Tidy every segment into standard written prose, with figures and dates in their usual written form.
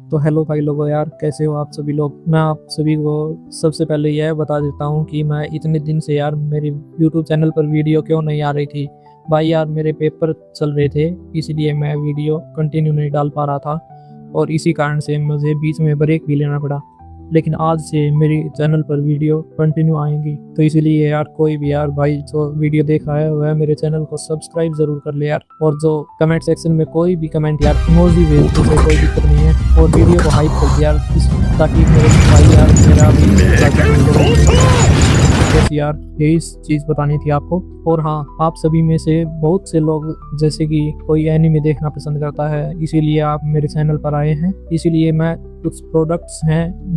तो हेलो भाई लोगों यार, कैसे हो आप सभी लोग। मैं आप सभी को सबसे पहले यह बता देता हूँ कि मैं इतने दिन से यार मेरी यूट्यूब चैनल पर वीडियो क्यों नहीं आ रही थी। भाई यार मेरे पेपर चल रहे थे, इसलिए मैं वीडियो कंटिन्यू नहीं डाल पा रहा था और इसी कारण से मुझे बीच में ब्रेक भी लेना पड़ा। लेकिन आज से मेरी चैनल पर वीडियो कंटिन्यू आएंगी, तो इसीलिए यार कोई भी यार भाई जो वीडियो देख रहा है वह मेरे चैनल को सब्सक्राइब जरूर कर ले यार। और जो कमेंट सेक्शन में कोई भी कमेंट यार इमोजी भेज दो, उसे कोई दिक्कत नहीं है। और वीडियो को हाइप कर दे यार, ताकि मेरे भाई यार मेरा भी बस यार यही चीज बतानी थी आपको। और हाँ, आप सभी में से बहुत से लोग जैसे कि कोई एनिमे देखना पसंद करता है, इसीलिए आप मेरे चैनल पर आए हैं। इसीलिए मैं कुछ प्रोडक्ट्स हैं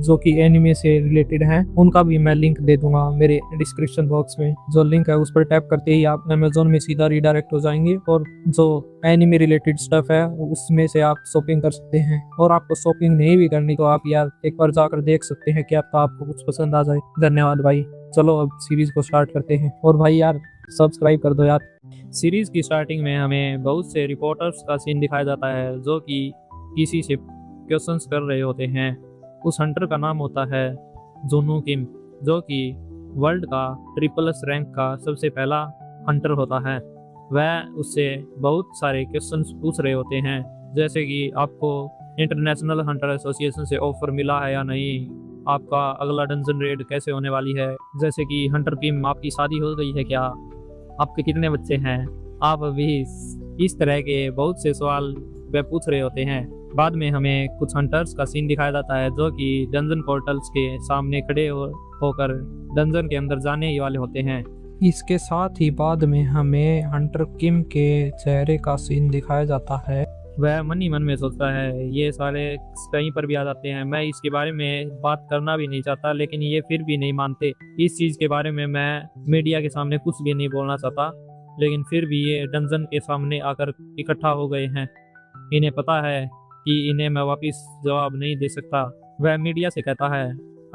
जो कि एनिमे से रिलेटेड हैं, उनका भी मैं लिंक दे दूंगा मेरे डिस्क्रिप्शन बॉक्स में। जो लिंक है उस पर टैप करते ही आप अमेजोन में सीधा रिडायरेक्ट हो जाएंगे और जो एनिमे रिलेटेड स्टफ है उसमें से आप शॉपिंग कर सकते हैं। और आपको शॉपिंग नहीं भी करनी तो आप यार एक बार जाकर देख सकते हैं कि आपको कुछ पसंद आ जाए। धन्यवाद भाई। चलो अब सीरीज को स्टार्ट करते हैं। और भाई यार सब्सक्राइब कर दो यार। सीरीज की स्टार्टिंग में हमें बहुत से रिपोर्टर्स का सीन दिखाया जाता है जो कि किसी से क्वेश्चंस कर रहे होते हैं। उस हंटर का नाम होता है जोनू किम, जो कि वर्ल्ड का ट्रिपल S रैंक का सबसे पहला हंटर होता है। वह उससे बहुत सारे क्वेश्चंस पूछ रहे होते हैं, जैसे कि आपको इंटरनेशनल हंटर एसोसिएशन से ऑफर मिला है या नहीं, आपका अगला डंजन रेड कैसे होने वाली है, जैसे कि हंटर किम आपकी शादी हो गई है क्या, आपके कितने बच्चे हैं, आप अभी इस तरह के बहुत से सवाल वह पूछ रहे होते हैं। बाद में हमें कुछ हंटर्स का सीन दिखाया जाता है जो कि डंजन पोर्टल्स के सामने खड़े होकर डंजन के अंदर जाने ही वाले होते हैं। इसके साथ ही बाद में हमें हंटर किम के चेहरे का सीन दिखाया जाता है। वह मन ही मन में सोचता है ये सारे कहीं पर भी आ जाते हैं, मैं इसके बारे में बात करना भी नहीं चाहता, लेकिन ये फिर भी नहीं मानते। इस चीज़ के बारे में मैं मीडिया के सामने कुछ भी नहीं बोलना चाहता, लेकिन फिर भी ये डंजन के सामने आकर इकट्ठा हो गए हैं। इन्हें पता है कि इन्हें मैं वापस जवाब नहीं दे सकता। वह मीडिया से कहता है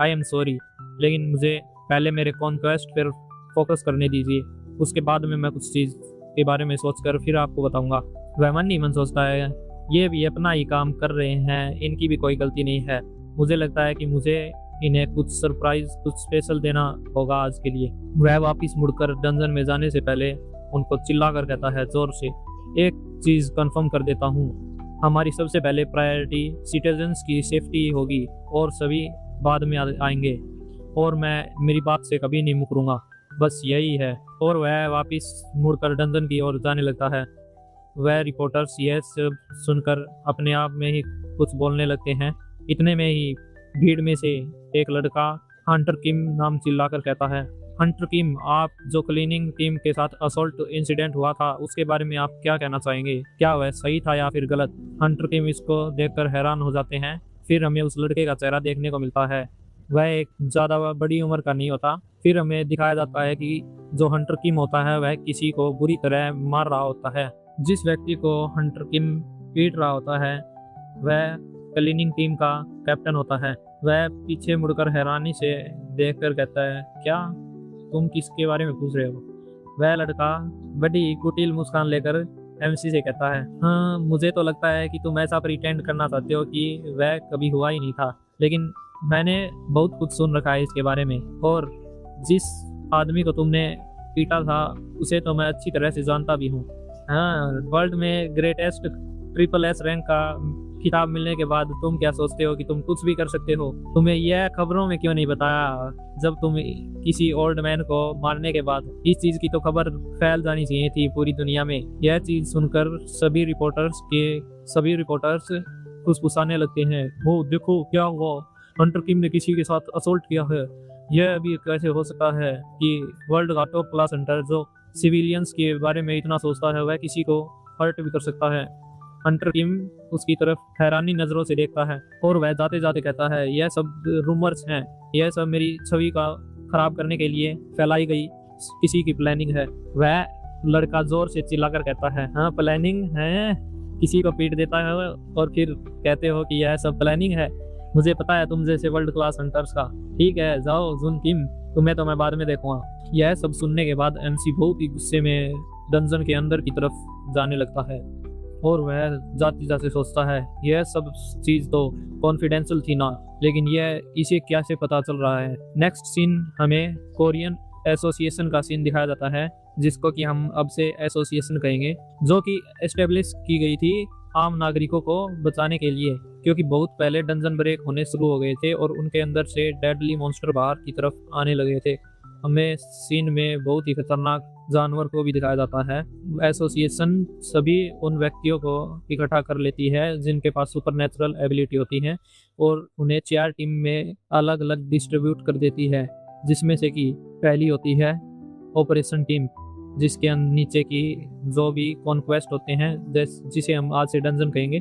आई एम सॉरी, लेकिन मुझे पहले मेरे कॉन्क्वेस्ट पर फोकस करने दीजिए, उसके बाद में मैं कुछ चीज़ के बारे में सोचकर फिर आपको बताऊंगा। वह मन ही मन सोचता है ये भी अपना ही काम कर रहे हैं, इनकी भी कोई गलती नहीं है। मुझे लगता है कि मुझे इन्हें कुछ सरप्राइज, कुछ स्पेशल देना होगा आज के लिए। वह वापस मुड़कर डंजन में जाने से पहले उनको चिल्ला कर कहता है जोर से, एक चीज़ कंफर्म कर देता हूँ, हमारी सबसे पहले प्रायोरिटी सिटीजन्स की सेफ्टी होगी और सभी बाद में आएंगे, और मैं मेरी बात से कभी नहीं मुकरूंगा, बस यही है। और वह वापस मुड़कर डंजन की ओर जाने लगता है। वह रिपोर्टर्स यह सब सुनकर अपने आप में ही कुछ बोलने लगते हैं। इतने में ही भीड़ में से एक लड़का हंटर किम नाम चिल्लाकर कहता है, हंटर किम, आप जो क्लीनिंग टीम के साथ असॉल्ट इंसिडेंट हुआ था उसके बारे में आप क्या कहना चाहेंगे, क्या वह सही था या फिर गलत। हंटर किम इसको देखकर हैरान हो जाते हैं। फिर हमें उस लड़के का चेहरा देखने को मिलता है। वह एक ज़्यादा बड़ी उम्र का नहीं होता। फिर हमें दिखाया जाता है कि जो हंटर किम होता है वह किसी को बुरी तरह मार रहा होता है। जिस व्यक्ति को हंटर किम पीट रहा होता है वह क्लीनिंग टीम का कैप्टन होता है। वह पीछे मुड़कर हैरानी से देखकर कहता है, क्या तुम किसके बारे में पूछ रहे हो। वह लड़का बड़ी कुटिल मुस्कान लेकर MC से कहता है, हाँ मुझे तो लगता है कि तुम ऐसा प्रिटेंड करना चाहते हो कि वह कभी हुआ ही नहीं था, लेकिन मैंने बहुत कुछ सुन रखा है इसके बारे में, और जिस आदमी को तुमने पीटा था उसे तो मैं अच्छी तरह से जानता भी हूँ। हाँ, वर्ल्ड में ग्रेटेस्ट ट्रिपल S रैंक का खिताब मिलने के बाद तुम क्या सोचते हो कि तुम कुछ भी कर सकते हो। तुम्हें यह खबरों में क्यों नहीं बताया जब तुम किसी ओल्ड मैन को मारने के बाद। इस चीज़ की तो खबर फैल जानी चाहिए थी पूरी दुनिया में। यह चीज़ सुनकर सभी रिपोर्टर्स फुसफुसाने लगते हैं, वो देखो क्या हुआ, हंटर किम ने किसी के साथ असोल्ट किया है। यह अभी कैसे हो सकता है कि वर्ल्ड का टॉप क्लास हंटर जो सिविलियंस के बारे में इतना सोचता है वह किसी को हर्ट भी कर सकता है। हंटर किम उसकी तरफ हैरानी नज़रों से देखता है और वह जाते जाते कहता है, यह सब रूमर्स हैं, यह सब मेरी छवि का खराब करने के लिए फैलाई गई किसी की प्लानिंग है। वह लड़का जोर से चिल्लाकर कहता है, हाँ प्लानिंग है, किसी को पीट देता है और फिर कहते हो कि यह सब प्लानिंग है। मुझे पता है तुम जैसे वर्ल्ड क्लास हंटर्स का। ठीक है जाओ जुन किम, तुम्हें तो मैं बाद में देखूंगा। यह सब सुनने के बाद MC बहुत ही गुस्से में डंजन के अंदर की तरफ जाने लगता है। और वह जाते जाते सोचता है यह सब चीज़ तो कॉन्फिडेंशियल थी ना, लेकिन यह इसे कैसे पता चल रहा है। नेक्स्ट सीन हमें कोरियन एसोसिएशन का सीन दिखाया जाता है, जिसको कि हम अब से एसोसिएशन कहेंगे, जो कि एस्टेब्लिश की गई थी आम नागरिकों को बचाने के लिए, क्योंकि बहुत पहले डंजन ब्रेक होने शुरू हो गए थे और उनके अंदर से डेडली मॉन्स्टर बाहर की तरफ आने लगे थे। हमें सीन में बहुत ही खतरनाक जानवर को भी दिखाया जाता है। एसोसिएशन सभी उन व्यक्तियों को इकट्ठा कर लेती है जिनके पास सुपरनेचुरल एबिलिटी होती है और उन्हें 4 टीम में अलग अलग डिस्ट्रीब्यूट कर देती है, जिसमें से कि पहली होती है ऑपरेशन टीम, जिसके नीचे की जो भी कॉन्क्वेस्ट होते हैं जिसे हम आज से डंजन कहेंगे,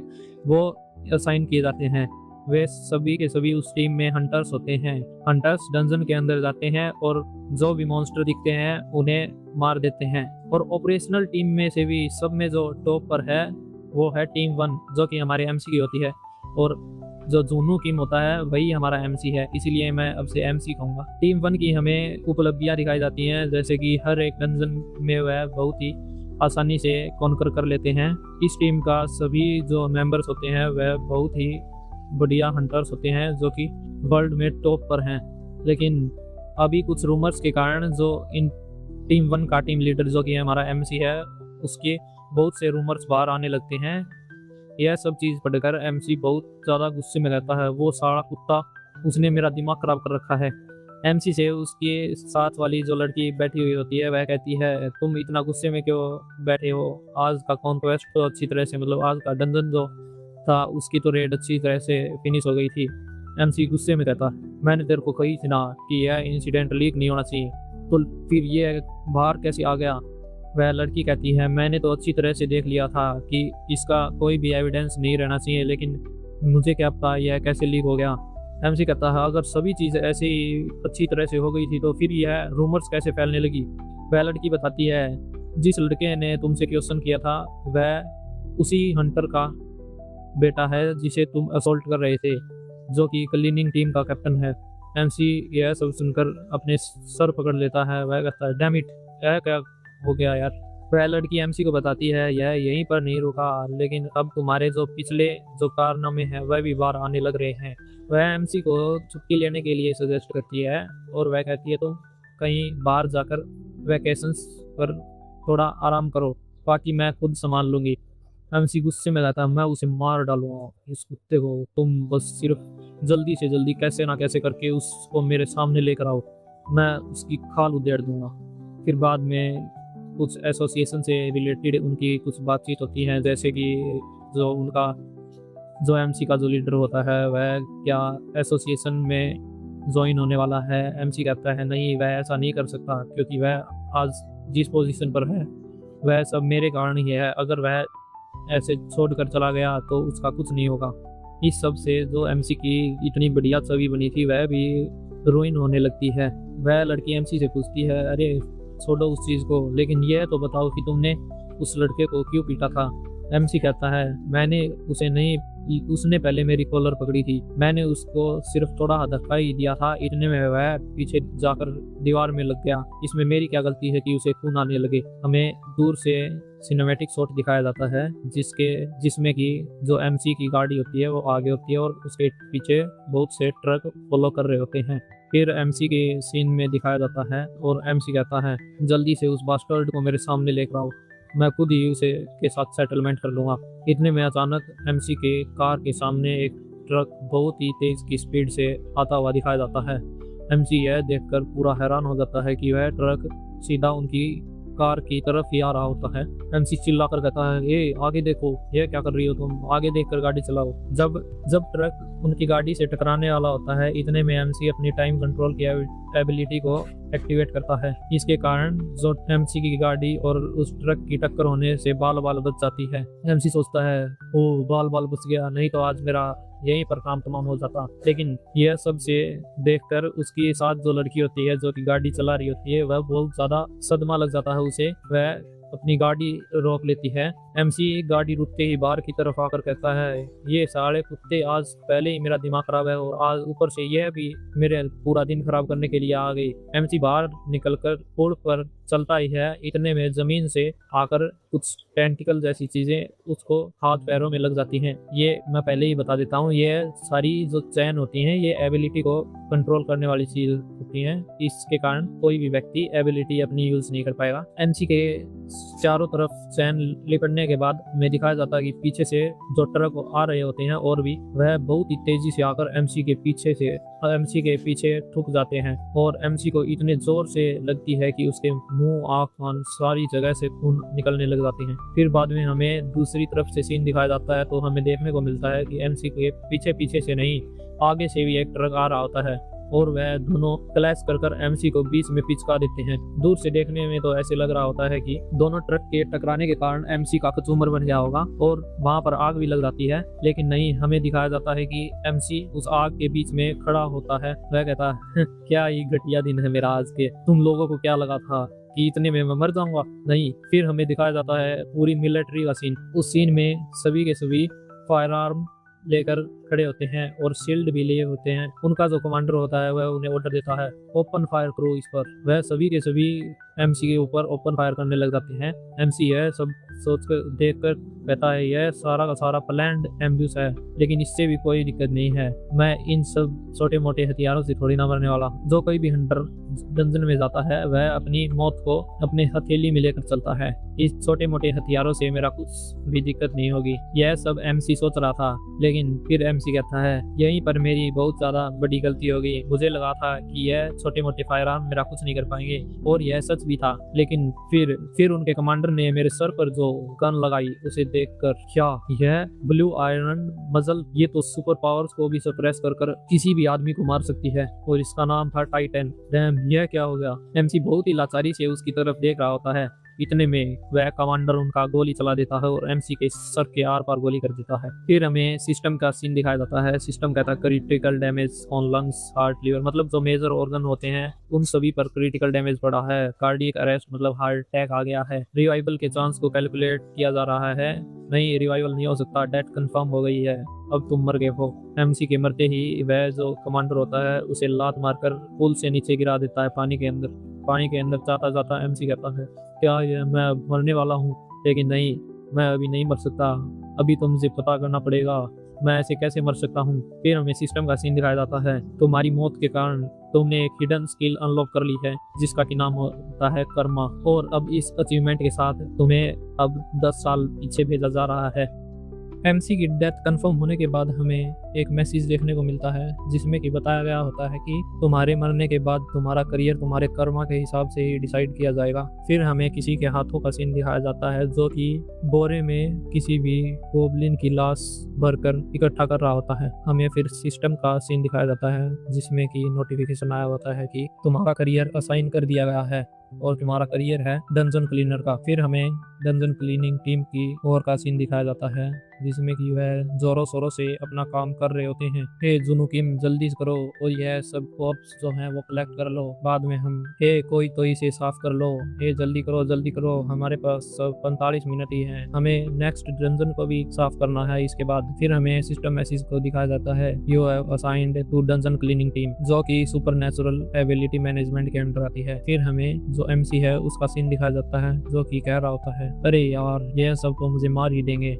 वो असाइन किए जाते हैं। वे सभी के सभी उस टीम में हंटर्स होते हैं। हंटर्स डंजन के अंदर जाते हैं और जो भी मॉन्स्टर दिखते हैं उन्हें मार देते हैं। और ऑपरेशनल टीम में से भी सब में जो टॉप पर है वो है टीम 1, जो कि हमारे एमसी की होती है, और जो जूनू टीम होता है वही हमारा एमसी है, इसीलिए मैं अब से एमसी कहूँगा। टीम 1 की हमें उपलब्धियाँ दिखाई जाती हैं, जैसे कि हर एक डंजन में वह बहुत ही आसानी से कॉन्कर कर लेते हैं। इस टीम का सभी जो मेंबर्स होते हैं वह बहुत ही बढ़िया हंटर्स होते हैं, जो कि वर्ल्ड में टॉप पर हैं। लेकिन अभी कुछ रूमर्स के कारण जो इन टीम 1 का टीम लीडर जो कि हमारा एमसी है, उसके बहुत से रूमर्स बाहर आने लगते हैं। यह सब चीज़ पढ़कर एमसी बहुत ज़्यादा गुस्से में रहता है। वो सारा कुत्ता, उसने मेरा दिमाग ख़राब कर रखा है। एमसी से उसके साथ वाली जो लड़की बैठी हुई होती है वह कहती है तुम इतना गुस्से में क्यों बैठे हो, आज का कॉन्क्वेस्ट तो अच्छी तरह से, मतलब आज का डंजन जो था उसकी तो रेड अच्छी तरह से फिनिश हो गई थी। एमसी गुस्से में कहता मैंने तेरे को कही थी ना कि यह इंसिडेंट लीक नहीं होना चाहिए, तो फिर ये बाहर कैसे आ गया। वह लड़की कहती है मैंने तो अच्छी तरह से देख लिया था कि इसका कोई भी एविडेंस नहीं रहना चाहिए, लेकिन मुझे क्या पता यह कैसे लीक हो गया। एमसी कहता है अगर सभी चीज़ें ऐसी अच्छी तरह से हो गई थी तो फिर यह रूमर्स कैसे फैलने लगी। वह लड़की बताती है जिस लड़के ने तुमसे क्वेश्चन किया था वह उसी हंटर का बेटा है जिसे तुम असॉल्ट कर रहे थे, जो कि क्लीनिंग टीम का कैप्टन है। एमसी यह सब सुनकर अपने सर पकड़ लेता है। वह कहता है डैम इट, यह क्या हो गया यार। वह लड़की एमसी को बताती है यह यहीं पर नहीं रुका, लेकिन अब तुम्हारे जो पिछले जो कारनामे हैं वह भी बाहर आने लग रहे हैं। वह एमसी को छुट्टी लेने के लिए सजेस्ट करती है और वह कहती है तुम कहीं बाहर जाकर वैकेशंस पर थोड़ा आराम करो, बाकी मैं खुद संभाल लूँगी। एमसी गुस्से में रहता है मैं उसे मार डालूंगा इस कुत्ते को, तुम बस सिर्फ जल्दी से जल्दी कैसे ना कैसे करके उसको मेरे सामने लेकर आओ, मैं उसकी खाल उधेड़ दूंगा। फिर बाद में कुछ एसोसिएशन से रिलेटेड उनकी कुछ बातचीत होती है, जैसे कि जो उनका जो एमसी का जो लीडर होता है वह क्या एसोसिएशन में ज्वाइन होने वाला है। एमसी कहता है नहीं, वह ऐसा नहीं कर सकता, क्योंकि वह आज जिस पोजीशन पर है वह सब मेरे कारण ही है। अगर वह ऐसे छोड़कर चला गया तो उसका कुछ नहीं होगा। इस सब से जो एमसी की इतनी बढ़िया छवि बनी थी वह भी रुइन होने लगती है। वह लड़की एमसी से पूछती है अरे छोड़ो उस चीज़ को, लेकिन यह तो बताओ कि तुमने उस लड़के को क्यों पीटा था। एमसी कहता है मैंने उसे नहीं, उसने पहले मेरी कॉलर पकड़ी थी, मैंने उसको सिर्फ थोड़ा धक्का ही दिया था, इतने में वह पीछे जाकर दीवार में लग गया। इसमें मेरी क्या गलती है कि उसे खून आने लगे। हमें दूर से सिनेमैटिक शॉट दिखाया जाता है जिसमें कि जो एमसी की गाड़ी होती है वो आगे होती है और उसके पीछे बहुत से ट्रक फॉलो कर रहे होते हैं। फिर एमसी के सीन में दिखाया जाता है और एमसी कहता है जल्दी से उस बास्टर्ड को मेरे सामने लेकर आओ, मैं खुद ही उसे के साथ सेटलमेंट कर लूँगा। इतने में अचानक एमसी के कार के सामने एक ट्रक बहुत ही तेज की स्पीड से आता हुआ दिखाया जाता है। एमसी यह देखकर पूरा हैरान हो जाता है कि वह ट्रक सीधा उनकी कार की तरफ ही आ रहा होता है। एमसी चिल्लाकर कहता है ए आगे देखो, ये क्या कर रही हो तुम, आगे देखकर गाड़ी चलाओ। जब ट्रक उनकी गाड़ी से टकराने वाला होता है, इतने में एमसी अपनी टाइम कंट्रोल की एबिलिटी को एक्टिवेट करता है। इसके कारण जो एमसी की गाड़ी और उस ट्रक की टक्कर होने से बाल बाल बच जाती है। एमसी सोचता है ओ बाल बाल बच गया, नहीं तो आज मेरा यहीं पर काम तमाम हो जाता। लेकिन यह सब से देखकर उसके साथ जो लड़की होती है जो कि गाड़ी चला रही होती है वह बहुत ज़्यादा सदमा लग जाता है उसे। वह अपनी गाड़ी रोक लेती है। एमसी गाड़ी रुकते ही बाहर की तरफ आकर कहता है, ये साले कुत्ते आज पहले ही मेरा दिमाग खराब है और आज ऊपर से यह भी मेरे पूरा दिन खराब करने के लिए आ गई। एमसी बाहर निकलकर पुल पर चलता ही है, इतने में जमीन से आकर कुछ टेंटिकल जैसी चीजें उसको हाथ पैरों में लग जाती हैं। ये मैं पहले ही बता देता हूँ, ये सारी जो चैन होती हैं ये एबिलिटी को कंट्रोल करने वाली चीज होती हैं। इसके कारण कोई भी व्यक्ति एबिलिटी अपनी यूज नहीं कर पाएगा। एमसी के चारों तरफ चैन लिपटने के बाद हमें दिखाया जाता है कि पीछे से जो ट्रक आ रहे होते हैं और भी, वह बहुत ही तेजी से आकर एमसी के पीछे ठुक जाते हैं और एमसी को इतने जोर से लगती है कि उसके मुंह, आंख, कान सारी जगह से खून निकलने लग जाती हैं। फिर बाद में हमें दूसरी तरफ से सीन दिखाया जाता है तो हमें देखने को मिलता है कि एमसी के पीछे से नहीं, आगे से भी एक ट्रक आ रहा होता है और वह दोनों क्लैश कर एमसी को बीच में पिचका देते हैं। दूर से देखने में तो ऐसे लग रहा होता है कि दोनों ट्रक के टकराने के कारण एमसी का कचूमर बन गया होगा और वहां पर आग भी लग जाती है, लेकिन नहीं, हमें दिखाया जाता है कि एमसी उस आग के बीच में खड़ा होता है। वह कहता है, क्या ही घटिया दिन है मेरा आज के, तुम लोगों को क्या लगा था कि इतने में मैं मर जाऊंगा? नहीं। फिर हमें दिखाया जाता है पूरी मिलिट्री का सीन। उस सीन में सभी के सभी फायर आर्म लेकर खड़े होते हैं और शील्ड भी लिए होते हैं। उनका जो कमांडर होता है वह उन्हें ऑर्डर देता है, ओपन फायर करो इस पर। वह सभी के सभी एमसी के ऊपर ओपन फायर करने लग जाते हैं। एमसी है सब सोच कर देख कर कहता है, यह सारा का सारा प्लान्ड एम्ब्यूस है, लेकिन इससे भी कोई दिक्कत नहीं है, मैं इन सब छोटे मोटे हथियारों से थोड़ी ना मरने वाला। जो कोई भी हंटर डंजन में जाता है वह अपनी मौत को अपने हथेली में लेकर चलता है। इस छोटे मोटे हथियारों से मेरा कुछ भी दिक्कत नहीं होगी। यह सब एमसी सोच रहा था, लेकिन फिर एमसी कहता है, यहीं पर मेरी बहुत ज्यादा बड़ी गलती हो गई। मुझे लगा था कि यह छोटे मोटे फायर आर्म मेरा कुछ नहीं कर पाएंगे और यह सच भी था, लेकिन फिर उनके कमांडर ने मेरे सर पर जो गन लगाई उसे देखकर, क्या यह ब्लू आयरन मजल, ये तो सुपर पावर्स को भी सप्रेस कर किसी भी आदमी को मार सकती है और इसका नाम था टाइटन। डैम, यह क्या हो गया? एमसी बहुत ही लाचारी से उसकी तरफ देख रहा होता है। इतने में वह कमांडर उनका गोली चला देता है और एमसी के सर के आर पार गोली कर देता है। फिर हमें सिस्टम का सीन दिखाया जाता है। सिस्टम कहता है, critical damage on lungs, heart, liver, मतलब जो मेजर ऑर्गन होते हैं उन सभी पर क्रिटिकल डैमेज पड़ा है। कार्डियक अरेस्ट मतलब हार्ट अटैक आ गया है। रिवाइवल के चांस को कैलकुलेट किया जा रहा है। नहीं, रिवाइवल नहीं हो सकता, डेथ कंफर्म हो गई है, अब तुम मर गए हो। एमसी के मरते ही वह जो कमांडर होता है उसे लात मारकर पुल से नीचे गिरा देता है पानी के अंदर जाता जाता एमसी कहता है, क्या ये मैं मरने वाला हूँ? लेकिन नहीं, मैं अभी नहीं मर सकता, अभी तो मुझे पता करना पड़ेगा मैं ऐसे कैसे मर सकता हूँ। फिर हमें सिस्टम का सीन दिखाया जाता है। तुम्हारी मौत के कारण तुमने एक हिडन स्किल अनलॉक कर ली है जिसका कि नाम होता है कर्मा, और अब इस अचीवमेंट के साथ तुम्हें अब 10 साल पीछे भेजा जा रहा है। एमसी की डेथ कंफर्म होने के बाद हमें एक मैसेज देखने को मिलता है जिसमें कि बताया गया होता है कि तुम्हारे मरने के बाद तुम्हारा करियर तुम्हारे कर्मा के हिसाब से ही डिसाइड किया जाएगा। फिर हमें किसी के हाथों का सीन दिखाया जाता है जो कि बोरे में किसी भी गोब्लिन की लाश भरकर इकट्ठा कर रहा होता है। हमें फिर सिस्टम का सीन दिखाया जाता है जिसमें कि नोटिफिकेशन आया होता है कि तुम्हारा करियर असाइन कर दिया गया है और तुम्हारा करियर है डंजन क्लीनर का। फिर हमें डंजन क्लीनिंग टीम की और का सीन दिखाया जाता है जिसमें कि वह जोरों शोरों से अपना काम कर रहे होते हैं। हे जुनुकिम, जल्दी करो और यह सब कॉर्प्स जो हैं वो कलेक्ट कर लो, बाद में हम, हे कोई तो इसे साफ कर लो, हे जल्दी करो, हमारे पास 45 मिनट ही हैं, हमें नेक्स्ट डंजन को भी साफ करना है इसके बाद। फिर हमें सिस्टम मैसेज को दिखाया जाता है, you have assigned to dungeon cleaning team, जो कि सुपरनैचुरल एबिलिटी मैनेजमेंट के अंडर आती है। फिर हमें जो एमसी है उसका सीन दिखाया जाता है जो कि कह रहा होता है, अरे यार यह सब तो मुझे मार ही देंगे।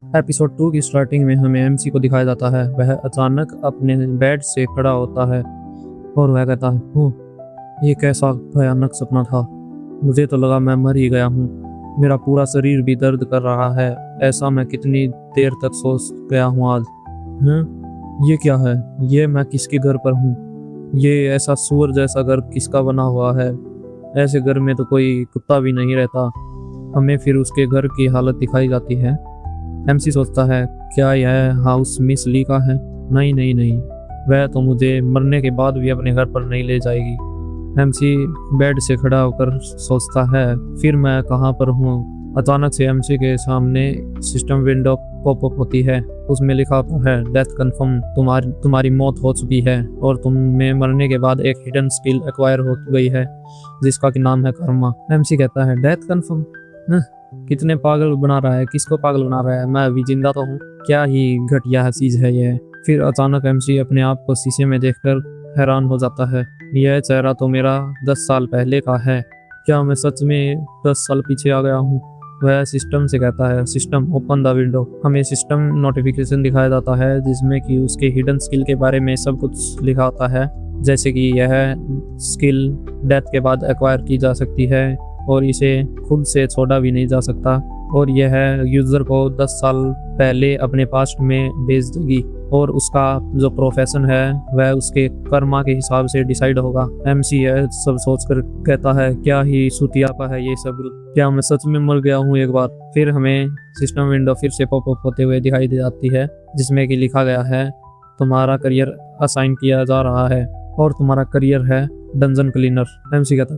एपिसोड 2 की स्टार्टिंग में हमें एमसी को दिखाया जाता है। वह अचानक अपने बेड से खड़ा होता है और वह कहता है, ये कैसा भयानक सपना था, मुझे तो लगा मैं मर ही गया हूँ। मेरा पूरा शरीर भी दर्द कर रहा है। ऐसा मैं कितनी देर तक सोच गया हूँ आज। ये क्या है? ये मैं किसके घर पर हूँ? ये ऐसा सुअर जैसा घर किसका बना हुआ है? ऐसे घर में तो कोई कुत्ता भी नहीं रहता। हमें फिर उसके घर की हालत दिखाई जाती है। एमसी सोचता है, क्या यह हाउस मिस ली का है? नहीं नहीं नहीं, वह तो मुझे मरने के बाद भी अपने घर पर नहीं ले जाएगी। एमसी बेड से खड़ा होकर सोचता है, फिर मैं कहाँ पर हूँ? अचानक से एमसी के सामने सिस्टम विंडो पॉपअप होती है। उसमें लिखा होता है, डेथ कंफर्म, तुम्हारी मौत हो चुकी है और तुम्हें मरने के बाद एक हिडन स्किल एक्वायर हो गई है जिसका कि नाम है कर्मा। एमसी कहता है, डेथ कंफर्म? कितने पागल बना रहा है, किसको पागल बना रहा है? मैं अभी जिंदा तो हूँ। क्या ही घटिया चीज है यह। फिर अचानक एमसी अपने आप को शीशे में देखकर हैरान हो जाता है। यह चेहरा तो मेरा 10 साल पहले का है। क्या मैं सच में 10 साल पीछे आ गया हूँ? वह सिस्टम से कहता है, सिस्टम ओपन द विंडो। हमें सिस्टम नोटिफिकेशन दिखाया जाता है जिसमें कि उसके हिडन स्किल के बारे में सब कुछ लिखा होता है, जैसे कि यह स्किल डेथ के बाद एक्वायर की जा सकती है और इसे खुद से छोड़ा भी नहीं जा सकता, और यह यूजर को 10 साल पहले अपने पास्ट में भेज देगी और उसका जो प्रोफेशन है वह उसके कर्मा के हिसाब से डिसाइड होगा। एमसी यह सब सोचकर कहता है, क्या ही सुतियापा है ये सब, क्या मैं सच में मर गया हूँ एक बार? फिर हमें सिस्टम विंडो फिर से पॉपअप होते हुए दिखाई दे जाती है जिसमें कि लिखा गया है, तुम्हारा करियर असाइन किया जा रहा है और तुम्हारा करियर है डंजन क्लीनर। एमसी कहता,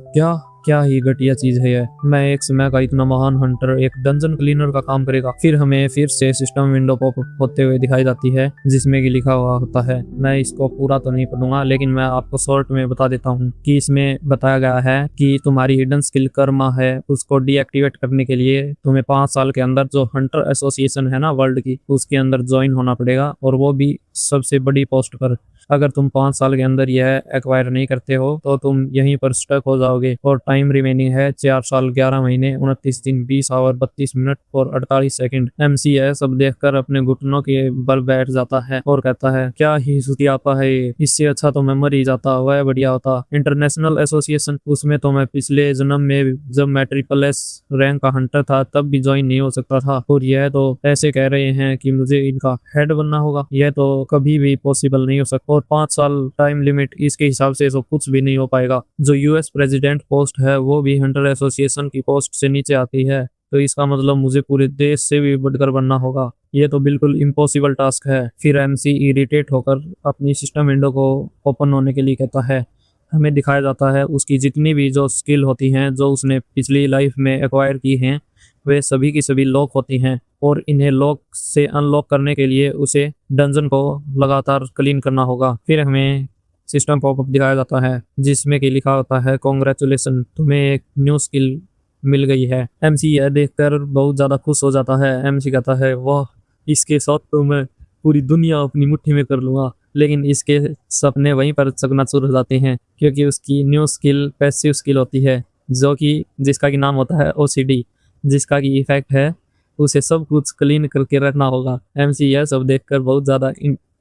क्या ही घटिया चीज है यह। मैं एक समय का इतना महान हंटर एक डंजन क्लीनर का काम करेगा। फिर हमें फिर से सिस्टम विंडो पॉपअप होते हुए दिखाई जाती है जिसमें कि लिखा हुआ होता है, मैं इसको पूरा तो नहीं पढ़ूंगा लेकिन मैं आपको शॉर्ट में बता देता हूँ कि इसमें बताया गया है कि तुम्हारी हिडन स्किल कर्मा है, उसको डीएक्टिवेट करने के लिए तुम्हें 5 साल के अंदर जो हंटर एसोसिएशन है ना वर्ल्ड की, उसके अंदर ज्वाइन होना पड़ेगा, और वो भी सबसे बड़ी पोस्ट पर। अगर तुम 5 साल के अंदर यह एक्वायर नहीं करते हो तो तुम यहीं पर स्टक हो जाओगे, और टाइम रिमेनिंग है 4 साल 11 महीने 29 दिन 20 आवर 32 मिनट और 48 सेकंड। एमसी यह सब देखकर अपने घुटनों के बल बैठ जाता है और कहता है, क्या ही सुतियापा है ये, इससे अच्छा तो मैं मर ही जाता, वह बढ़िया होता। इंटरनेशनल एसोसिएशन, उसमें तो मैं पिछले जन्म में जब मैं ट्रिपल एस रैंक का हंटर था तब भी ज्वाइन नहीं हो सकता था, और यह तो ऐसे कह रहे हैं कि मुझे इनका हेड बनना होगा। यह तो कभी भी पॉसिबल नहीं हो सकता, और 5 साल टाइम लिमिट, इसके हिसाब से तो कुछ भी नहीं हो पाएगा। जो यूएस प्रेसिडेंट पोस्ट है वो भी हंटर एसोसिएशन की पोस्ट से नीचे आती है, तो इसका मतलब मुझे पूरे देश से भी बढ़कर बनना होगा। ये तो बिल्कुल इम्पॉसिबल टास्क है। फिर एमसी इरिटेट होकर अपनी सिस्टम विंडो को ओपन होने के लिए कहता है। हमें दिखाया जाता है उसकी जितनी भी जो स्किल होती हैं जो उसने पिछली लाइफ में एक्वायर की हैं वे सभी की सभी लॉक होती हैं, और इन्हें लॉक से अनलॉक करने के लिए उसे डंजन को लगातार क्लीन करना होगा। फिर हमें सिस्टम पॉपअप दिखाया जाता है जिसमें कि लिखा होता है, कॉन्ग्रेचुलेसन, तुम्हें एक न्यू स्किल मिल गई है। एमसी यह देखकर बहुत ज़्यादा खुश हो जाता है। एमसी कहता है, वाह, इसके साथ तो मैं पूरी दुनिया अपनी मुट्ठी में कर लूँगा। लेकिन इसके सपने वहीं पर चकनाचूर हो जाते हैं क्योंकि उसकी न्यू स्किल पैसिव स्किल होती है जो कि जिसका कि नाम होता है ओसीडी, जिसका की इफेक्ट है उसे सब कुछ क्लीन करके रखना होगा। एमसी यह सब देखकर बहुत ज़्यादा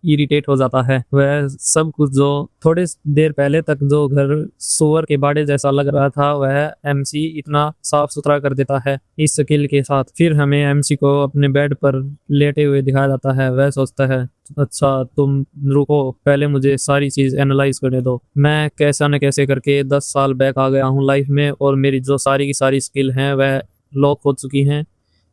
इरिटेट हो जाता है। वह सब कुछ जो थोड़े देर पहले तक जो घर सुअर के बाड़े जैसा लग रहा था वह एमसी इतना साफ सुथरा कर देता है इस स्किल के साथ। फिर हमें एमसी को अपने बेड पर लेटे हुए दिखाया जाता है। वह सोचता है, अच्छा तुम रुको, पहले मुझे सारी चीज एनालाइज करने दो। मैं कैसा न कैसे करके 10 साल बैक आ गया हूँ लाइफ में, और मेरी जो सारी की सारी स्किल हैं वह लॉक हो चुकी हैं,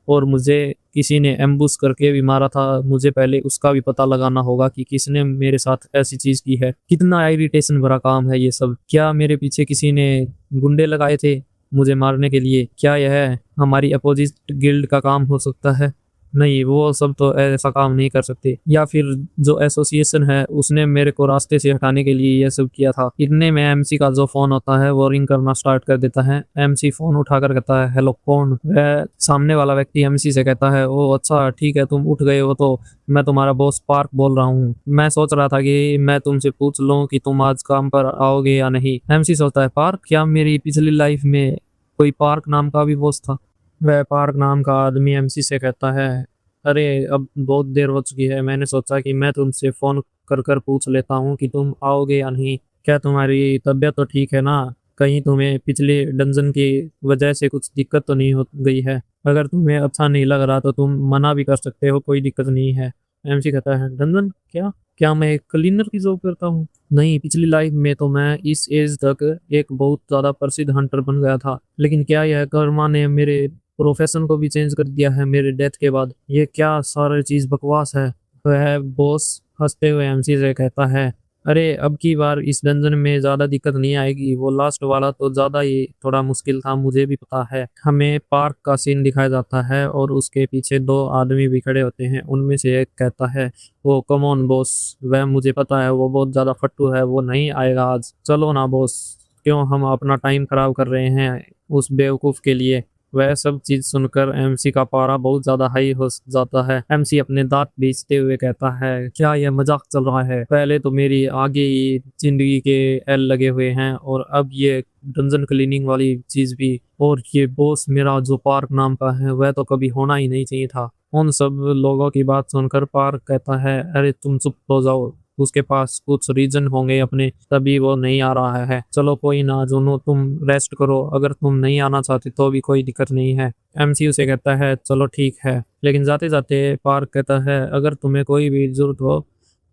और मुझे किसी ने एम्बुश करके भी मारा था। मुझे पहले उसका भी पता लगाना होगा कि किसने मेरे साथ ऐसी चीज की है। कितना इरिटेशन भरा काम है ये सब। क्या मेरे पीछे किसी ने गुंडे लगाए थे मुझे मारने के लिए? क्या यह हमारी अपोजिट गिल्ड का काम हो सकता है? नहीं, वो सब तो ऐसा काम नहीं कर सकते। या फिर जो एसोसिएशन है उसने मेरे को रास्ते से हटाने के लिए यह सब किया था। इतने में एमसी का जो फोन होता है वो रिंग करना स्टार्ट कर देता है। एमसी फोन उठाकर कहता है, हेलो कौन? वह सामने वाला व्यक्ति एमसी से कहता है, ओ अच्छा ठीक है, तुम उठ गए हो तो मैं तुम्हारा बॉस पार्क बोल रहा हूँ। मैं सोच रहा था कि मैं तुमसे पूछ लूँ कि तुम आज काम पर आओगे या नहीं। एमसी सोचता है, पार्क? क्या मेरी पिछली लाइफ में कोई पार्क नाम का भी बॉस था? वह पार्क नाम का आदमी एमसी से कहता है, अरे अब बहुत देर हो चुकी है, मैंने सोचा कि मैं तुमसे फ़ोन कर कर पूछ लेता हूँ कि तुम आओगे या नहीं। क्या तुम्हारी तबीयत तो ठीक है ना? कहीं तुम्हें पिछले डंजन की वजह से कुछ दिक्कत तो नहीं हो गई है? अगर तुम्हें अच्छा नहीं लग रहा तो तुम मना भी कर सकते हो, कोई दिक्कत नहीं है। एमसी कहता है डंजन क्या? क्या मैं एक क्लीनर की जॉब करता हूँ? नहीं, पिछली लाइफ में तो मैं इस एज तक एक बहुत ज्यादा प्रसिद्ध हंटर बन गया था, लेकिन क्या यह कर्मा ने मेरे प्रोफेशन को भी चेंज कर दिया है मेरे डेथ के बाद? ये क्या सारी चीज बकवास है? वह बॉस हंसते हुए एमसी से कहता है अरे अब की बार इस डंजन में ज्यादा दिक्कत नहीं आएगी, वो लास्ट वाला तो ज्यादा ही थोड़ा मुश्किल था, मुझे भी पता है। हमें पार्क का सीन दिखाया जाता है और उसके पीछे दो आदमी भी खड़े होते हैं। उनमें से एक कहता है वो कम ऑन बॉस, वह मुझे पता है वो बहुत ज्यादा फट्टू है, वो नहीं आएगा आज। चलो ना बॉस, क्यों हम अपना टाइम खराब कर रहे हैं उस बेवकूफ के लिए? वह सब चीज सुनकर एमसी का पारा बहुत ज्यादा हाई हो जाता है। एमसी अपने दांत बीचते हुए कहता है क्या यह मजाक चल रहा है? पहले तो मेरी आगे ही जिंदगी के एल लगे हुए हैं और अब ये डंजन क्लीनिंग वाली चीज भी, और ये बॉस मेरा जो पार्क नाम का है वह तो कभी होना ही नहीं चाहिए था। उन सब लोगों की बात सुनकर पार्क कहता है अरे तुम चुप हो जाओ, उसके पास कुछ रीजन होंगे अपने, तभी वो नहीं आ रहा है। चलो कोई ना जुनू, तुम रेस्ट करो, अगर तुम नहीं आना चाहते तो भी कोई दिक्कत नहीं है। एमसीयू से कहता है चलो ठीक है, लेकिन जाते जाते पार्क कहता है अगर तुम्हें कोई भी जरूरत हो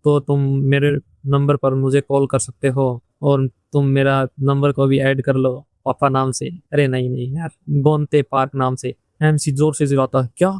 तो तुम मेरे नंबर पर मुझे कॉल कर सकते हो, और तुम मेरा नंबर को भी ऐड कर लो पापा नाम से। अरे नहीं नहीं यार, गोंते पार्क नाम से। एमसी जोर से चिल्लाता है क्या?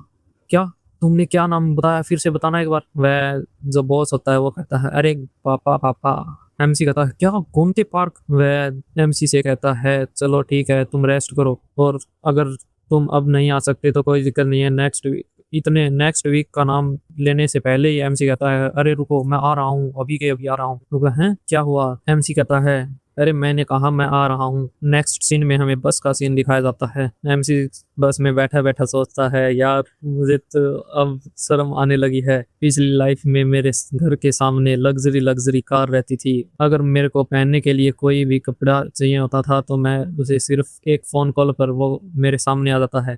क्या? तुमने क्या नाम बताया, फिर से बताना एक बार। वह जो बॉस होता है वो कहता है अरे पापा पापा। एमसी कहता है क्या गोमती पार्क? वह एमसी से कहता है चलो ठीक है तुम रेस्ट करो, और अगर तुम अब नहीं आ सकते तो कोई दिक्कत नहीं है, नेक्स्ट वीक। इतने नेक्स्ट वीक का नाम लेने से पहले ही एमसी कहता है अरे रुको मैं आ रहा हूँ, अभी के अभी आ रहा हूँ। रुको हैं क्या हुआ? एमसी कहता है अरे मैंने कहा मैं आ रहा हूँ। नेक्स्ट सीन में हमें बस का सीन दिखाया जाता है। एमसी बस में बैठा बैठा सोचता है यार मुझे तो अब शर्म आने लगी है, पिछली लाइफ में मेरे घर के सामने लग्जरी लग्जरी कार रहती थी, अगर मेरे को पहनने के लिए कोई भी कपड़ा चाहिए होता था तो मैं उसे सिर्फ एक फ़ोन कॉल पर वो मेरे सामने आ जाता है,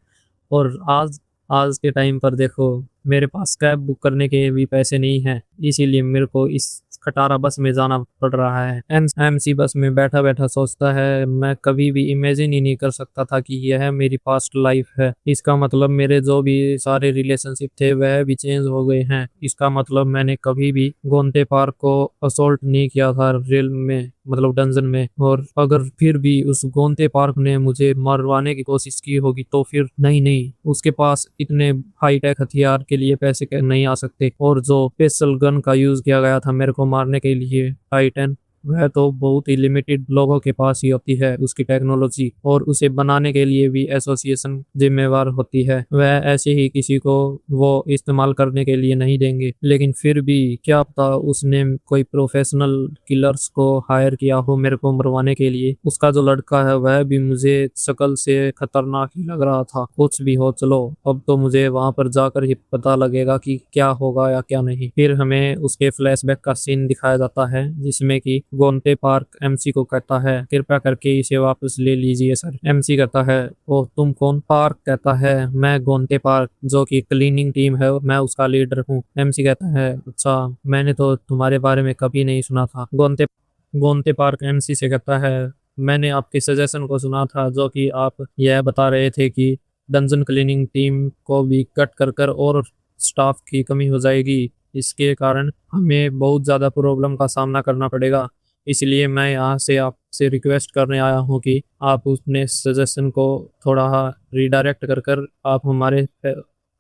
और आज आज के टाइम पर देखो मेरे पास कैब बुक करने के भी पैसे नहीं हैं, इसीलिए मेरे को इस खटारा बस में जाना पड़ रहा है। एमसी बस में बैठा बैठा सोचता है मैं कभी भी इमेजिन ही नहीं कर सकता था कि यह मेरी पास्ट लाइफ है। इसका मतलब मेरे जो भी सारे रिलेशनशिप थे वह भी चेंज हो गए हैं। इसका मतलब मैंने कभी भी गोंते पार्क को असोल्ट नहीं किया था रियल में, मतलब डंजन में, और अगर फिर भी उस गोंते पार्क ने मुझे मरवाने की कोशिश की होगी तो फिर नहीं नहीं, उसके पास इतने हाई टेक हथियार के लिए पैसे नहीं आ सकते, और जो स्पेशल गन का यूज किया गया था मेरे को मारने के लिए टाइटन, वह तो बहुत ही लिमिटेड लोगों के पास ही होती है उसकी टेक्नोलॉजी, और उसे बनाने के लिए भी एसोसिएशन जिम्मेवार होती है, वह ऐसे ही किसी को वो इस्तेमाल करने के लिए नहीं देंगे। लेकिन फिर भी क्या पता उसने कोई प्रोफेशनल किलर्स को हायर किया हो मेरे को मरवाने के लिए। उसका जो लड़का है वह भी मुझे शक्ल से खतरनाक ही लग रहा था। कुछ भी हो, चलो अब तो मुझे वहां पर जाकर ही पता लगेगा कि क्या होगा या क्या नहीं। फिर हमें उसके फ्लैशबैक का सीन दिखाया जाता है जिसमें कि गोंते पार्क एमसी को कहता है कृपया करके इसे वापस ले लीजिए सर। एमसी कहता है ओ तुम कौन? पार्क कहता है मैं गोंते पार्क, जो कि क्लीनिंग टीम है, मैं उसका लीडर हूँ। एमसी कहता है अच्छा, मैंने तो तुम्हारे बारे में कभी नहीं सुना था। गोंते गोंते पार्क एमसी से कहता है मैंने आपके सजेशन को सुना था, जो कि आप यह बता रहे थे कि डंजन क्लीनिंग टीम को भी कट कर कर और स्टाफ की कमी हो जाएगी, इसके कारण हमें बहुत ज़्यादा प्रॉब्लम का सामना करना पड़ेगा। इसलिए मैं यहाँ से आपसे रिक्वेस्ट करने आया हूँ कि आप अपने सजेशन को थोड़ा रिडायरेक्ट कर कर आप हमारे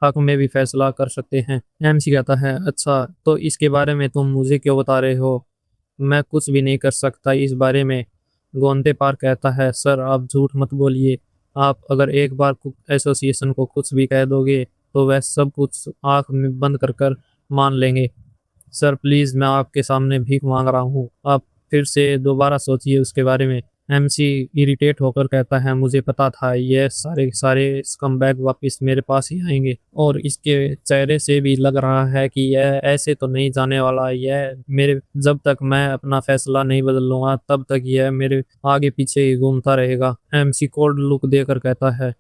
हक में भी फैसला कर सकते हैं। एमसी कहता है अच्छा तो इसके बारे में तुम मुझे क्यों बता रहे हो? मैं कुछ भी नहीं कर सकता इस बारे में। गोंते पार कहता है सर आप झूठ मत बोलिए, आप अगर एक बार कुक एसोसिएशन को कुछ भी कह दोगे तो वह सब कुछ आंख में बंद कर कर मान लेंगे। सर प्लीज़ मैं आपके सामने भीख मांग रहा हूँ, आप फिर से दोबारा सोचिए उसके बारे में। एमसी इरिटेट होकर कहता है मुझे पता था ये सारे सारे स्कमबैग वापस मेरे पास ही आएंगे, और इसके चेहरे से भी लग रहा है कि यह ऐसे तो नहीं जाने वाला। यह मेरे, जब तक मैं अपना फैसला नहीं बदल लूंगा तब तक यह मेरे आगे पीछे ही घूमता रहेगा। एमसी कोल्ड लुक देकर कहता है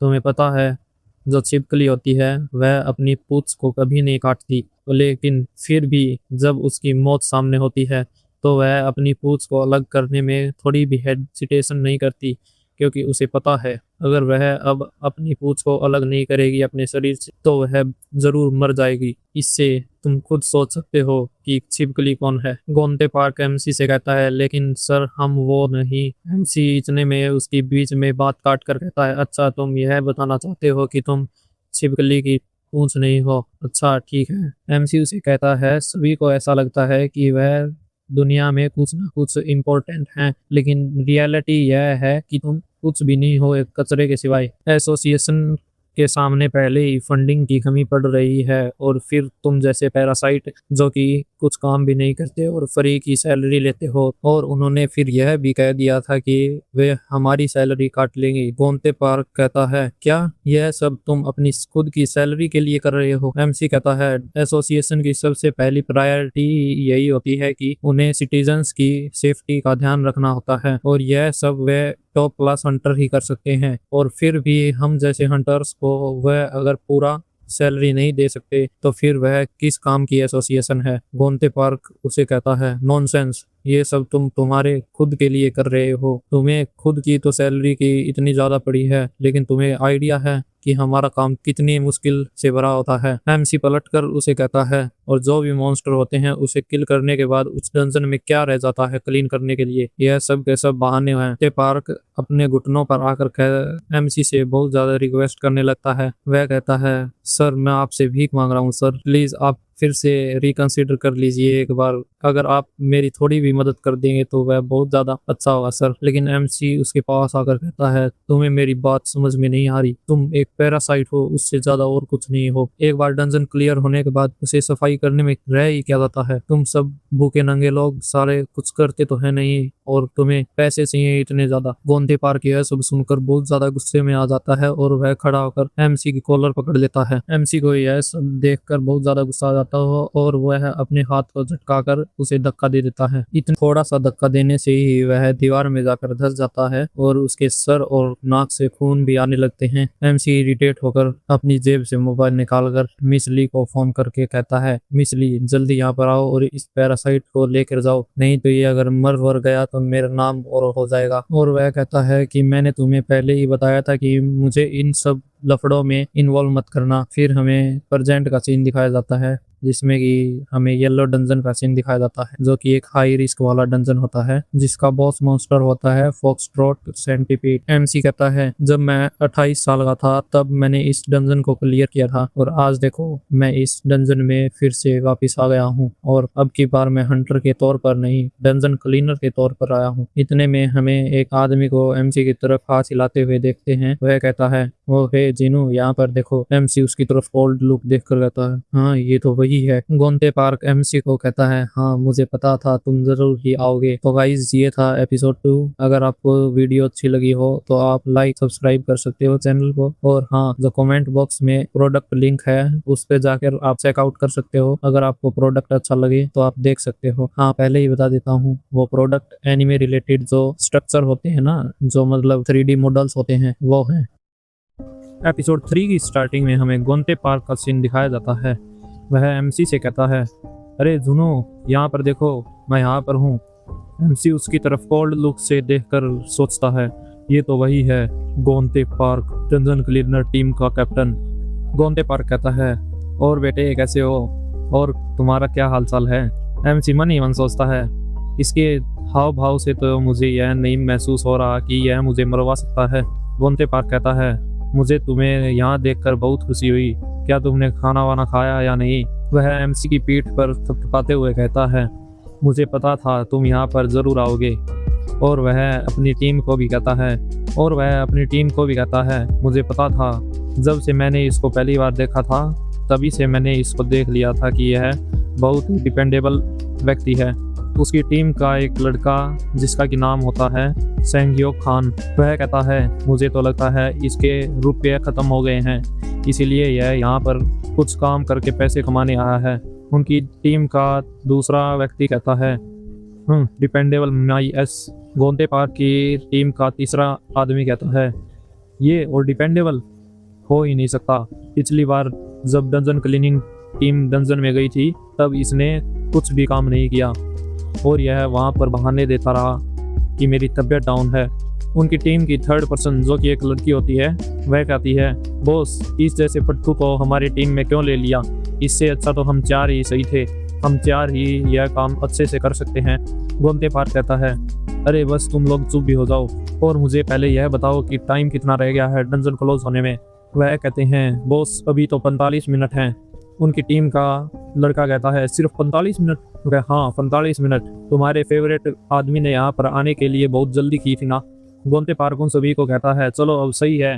तुम्हें पता है जो छिपकली होती है वह अपनी पूंछ को कभी नहीं काटती, लेकिन फिर भी जब उसकी मौत सामने होती है तो वह अपनी पूंछ को अलग करने में थोड़ी भी हेजिटेशन नहीं करती, क्योंकि उसे पता है अगर वह अब अपनी पूंछ को अलग नहीं करेगी अपने शरीर से तो वह जरूर मर जाएगी। इससे तुम खुद सोच सकते हो कि छिपकली कौन है। गोंते पार्क एमसी से कहता है, लेकिन सर हम वो नहीं। एमसी इतने में उसकी बीच में बात काट कर कहता है, अच्छा तुम यह बताना चाहते हो कि तुम छिपकली की पूंछ नहीं हो। अच्छा ठीक है। एमसी उसे कहता है, सभी को ऐसा लगता है कि वह दुनिया में कुछ ना कुछ इम्पोर्टेंट है, लेकिन रियलिटी यह है कि तुम कुछ भी नहीं हो एक कचरे के सिवाय। एसोसिएशन के सामने पहले ही फंडिंग की कमी पड़ रही है और फिर तुम जैसे पैरासाइट जो कि कुछ काम भी नहीं करते और फ्री की सैलरी लेते हो, और उन्होंने फिर यह भी कह दिया था कि वे हमारी सैलरी काट लेंगे। गोंते पार्क कहता है, क्या यह सब तुम अपनी खुद की सैलरी के लिए कर रहे हो? एमसी कहता है, एसोसिएशन की सबसे पहली प्रायोरिटी यही होती है कि उन्हें सिटीजन्स की सेफ्टी का ध्यान रखना होता है, और यह सब वे टॉप क्लास हंटर ही कर सकते हैं, और फिर भी हम जैसे हंटर्स को वह अगर पूरा सैलरी नहीं दे सकते तो फिर वह किस काम की एसोसिएशन है? गोंते पार्क उसे कहता है, नॉनसेंस, ये सब तुम तुम्हारे खुद के लिए कर रहे हो। तुम्हें खुद की तो सैलरी की इतनी ज्यादा पड़ी है, लेकिन तुम्हें आइडिया है कि हमारा काम कितनी मुश्किल से भरा होता है? एमसी पलटकर उसे कहता है, और जो भी मॉन्स्टर होते हैं उसे किल करने के बाद उस डंजन में क्या रह जाता है क्लीन करने के लिए? यह सब के सब बहाने हैं। ते पार्क अपने घुटनों पर आकर एमसी से बहुत ज्यादा रिक्वेस्ट करने लगता है। वह कहता है, सर मैं आपसे भीख मांग रहा हूँ सर, प्लीज आप फिर से रिकंसिडर कर लीजिए एक बार। अगर आप मेरी थोड़ी भी मदद कर देंगे तो वह बहुत ज्यादा अच्छा होगा सर। लेकिन एमसी उसके पास आकर कहता है, तुम्हें मेरी बात समझ में नहीं आ रही। तुम एक पैरासाइट हो, उससे ज्यादा और कुछ नहीं हो। एक बार डंजन क्लियर होने के बाद उसे सफाई करने में रह ही क्या जाता है? तुम सब भूखे नंगे लोग सारे कुछ करते तो है नहीं, और तुम्हें पैसे चाहिए इतने ज्यादा। गोंते पार्क यह सब सुनकर बहुत ज्यादा गुस्से में आ जाता है और वह खड़ा होकर एमसी की कॉलर पकड़ लेता है। एमसी को यह सब देखकर बहुत ज्यादा गुस्सा आ जाता है और वह अपने हाथ को झटकाकर उसे धक्का दे देता है। इतना थोड़ा सा धक्का देने से ही वह दीवार में जाकर धंस जाता है और उसके सर और नाक से खून भी आने लगते हैं। एमसी इरिटेट होकर अपनी जेब से मोबाइल निकालकर मिस ली को फोन करके कहता है, मिस ली जल्दी यहाँ पर आओ और इस पैरासाइट को लेकर जाओ, नहीं तो ये अगर मर वर गया तो मेरा नाम और हो जाएगा। और वह कहता है कि मैंने तुम्हें पहले ही बताया था कि मुझे इन सब लफड़ों में इन्वॉल्व मत करना। फिर हमें प्रेजेंट का सीन दिखाया जाता है जिसमें कि हमें येलो डंजन का सीन दिखाया जाता है, जो कि एक हाई रिस्क वाला डंजन होता है जिसका बॉस मॉन्स्टर होता है फॉक्सट्रॉट सेंटीपीड। एमसी कहता है, जब मैं 28 साल का था तब मैंने इस डंजन को क्लियर किया था, और आज देखो मैं इस डंजन में फिर से वापस आ गया हूँ, और अब की बार मैं हंटर के तौर पर नहीं डंजन क्लीनर के तौर पर आया हूँ। इतने में हमें एक आदमी को एमसी की तरफ हाथ हिलाते हुए देखते हैं। वह कहता है, ओ हे जीनू यहाँ पर देखो। एमसी उसकी तरफ कोल्ड लुक देखकर कहता है, हाँ ये तो वही है। गोंते पार्क एमसी को कहता है, हाँ मुझे पता था तुम जरूर ही आओगे। तो गाइस ये था एपिसोड 2। अगर आपको वीडियो अच्छी लगी हो तो आप लाइक सब्सक्राइब कर सकते हो चैनल को, और हाँ जो कमेंट बॉक्स में प्रोडक्ट लिंक है उस पे जाकर आप चेकआउट कर सकते हो। अगर आपको प्रोडक्ट अच्छा लगे तो आप देख सकते हो। हाँ पहले ही बता देता हूँ, वो प्रोडक्ट एनिमे रिलेटेड जो स्ट्रक्चर होते हैं ना, जो मतलब 3D मॉडल्स होते हैं वो हैं। एपिसोड 3 की स्टार्टिंग में हमें गोंते पार्क का सीन दिखाया जाता है। वह एमसी से कहता है, अरे जुनो यहाँ पर देखो, मैं यहाँ पर हूँ। एमसी उसकी तरफ कोल्ड लुक से देखकर सोचता है, ये तो वही है गोंते पार्क डंजन क्लीनर टीम का कैप्टन। गोंते पार्क कहता है, और बेटे कैसे हो, और तुम्हारा क्या हालचाल है? एमसी मन ही मन सोचता है, इसके हाव भाव से तो मुझे यह नहीं महसूस हो रहा कि यह मुझे मरवा सकता है। गोंते पार्क कहता है, मुझे तुम्हें यहाँ देखकर बहुत खुशी हुई। क्या तुमने खाना वाना खाया या नहीं? वह एमसी की पीठ पर थपथपाते हुए कहता है, मुझे पता था तुम यहाँ पर जरूर आओगे। और वह अपनी टीम को भी कहता है, मुझे पता था, जब से मैंने इसको पहली बार देखा था तभी से मैंने इसको देख लिया था कि यह बहुत ही डिपेंडेबल व्यक्ति है। उसकी टीम का एक लड़का जिसका कि नाम होता है सेंग्यो खान, वह कहता है, मुझे तो लगता है इसके रुपये खत्म हो गए हैं, इसीलिए यह यहाँ पर कुछ काम करके पैसे कमाने आया है। उनकी टीम का दूसरा व्यक्ति कहता है, डिपेंडेबल माई एस। गोंते पार्क की टीम का तीसरा आदमी कहता है, ये और डिपेंडेबल हो ही नहीं सकता। पिछली बार जब डंजन क्लीनिंग टीम डंजन में गई थी तब इसने कुछ भी काम नहीं किया। और यह वहाँ पर बहाने देता रहा कि मेरी तबीयत डाउन है। उनकी टीम की थर्ड पर्सन जो कि एक लड़की होती है वह कहती है, बॉस इस जैसे पट्टू को हमारी टीम में क्यों ले लिया, इससे अच्छा तो हम 4 ही सही थे, हम 4 ही यह काम अच्छे से कर सकते हैं। गोमते पार्क कहता है, अरे बस तुम लोग चुप भी हो जाओ और मुझे पहले यह बताओ कि टाइम कितना रह गया है डंजन क्लोज होने में। वह कहते हैं, बॉस अभी तो 45 मिनट हैं। उनकी टीम का लड़का कहता है, सिर्फ 45 मिनट? हाँ 45 मिनट, तुम्हारे फेवरेट आदमी ने यहाँ पर आने के लिए बहुत जल्दी की थी ना। गोमते पार्क उन सभी को कहता है, चलो अब सही है,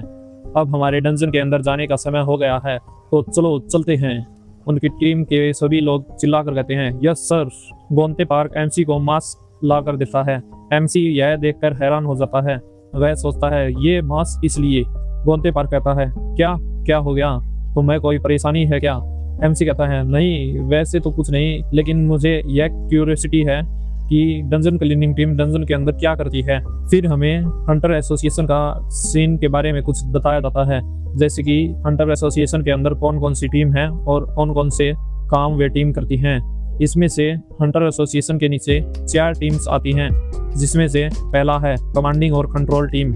अब हमारे डंजन के अंदर जाने का समय हो गया है, तो चलो चलते हैं। उनकी टीम के सभी लोग चिल्लाकर कहते हैं, यस सर। गोमते पार्क एमसी को मास्क ला कर देता है। एमसी यह देखकर हैरान हो जाता है। वह सोचता है, ये मास्क इसलिए। गोमते पार्क कहता है, क्या हो गया, तुम्हें कोई परेशानी है क्या? एमसी कहता है, नहीं वैसे तो कुछ नहीं, लेकिन मुझे यह क्यूरियोसिटी है कि डंजन क्लीनिंग टीम डंजन के अंदर क्या करती है। फिर हमें हंटर एसोसिएशन का सीन के बारे में कुछ बताया जाता है, जैसे कि हंटर एसोसिएशन के अंदर कौन कौन सी टीम है और कौन कौन से काम वे टीम करती हैं। इसमें से हंटर एसोसिएशन के नीचे 4 टीम्स आती हैं, जिसमें से पहला है कमांडिंग और कंट्रोल टीम,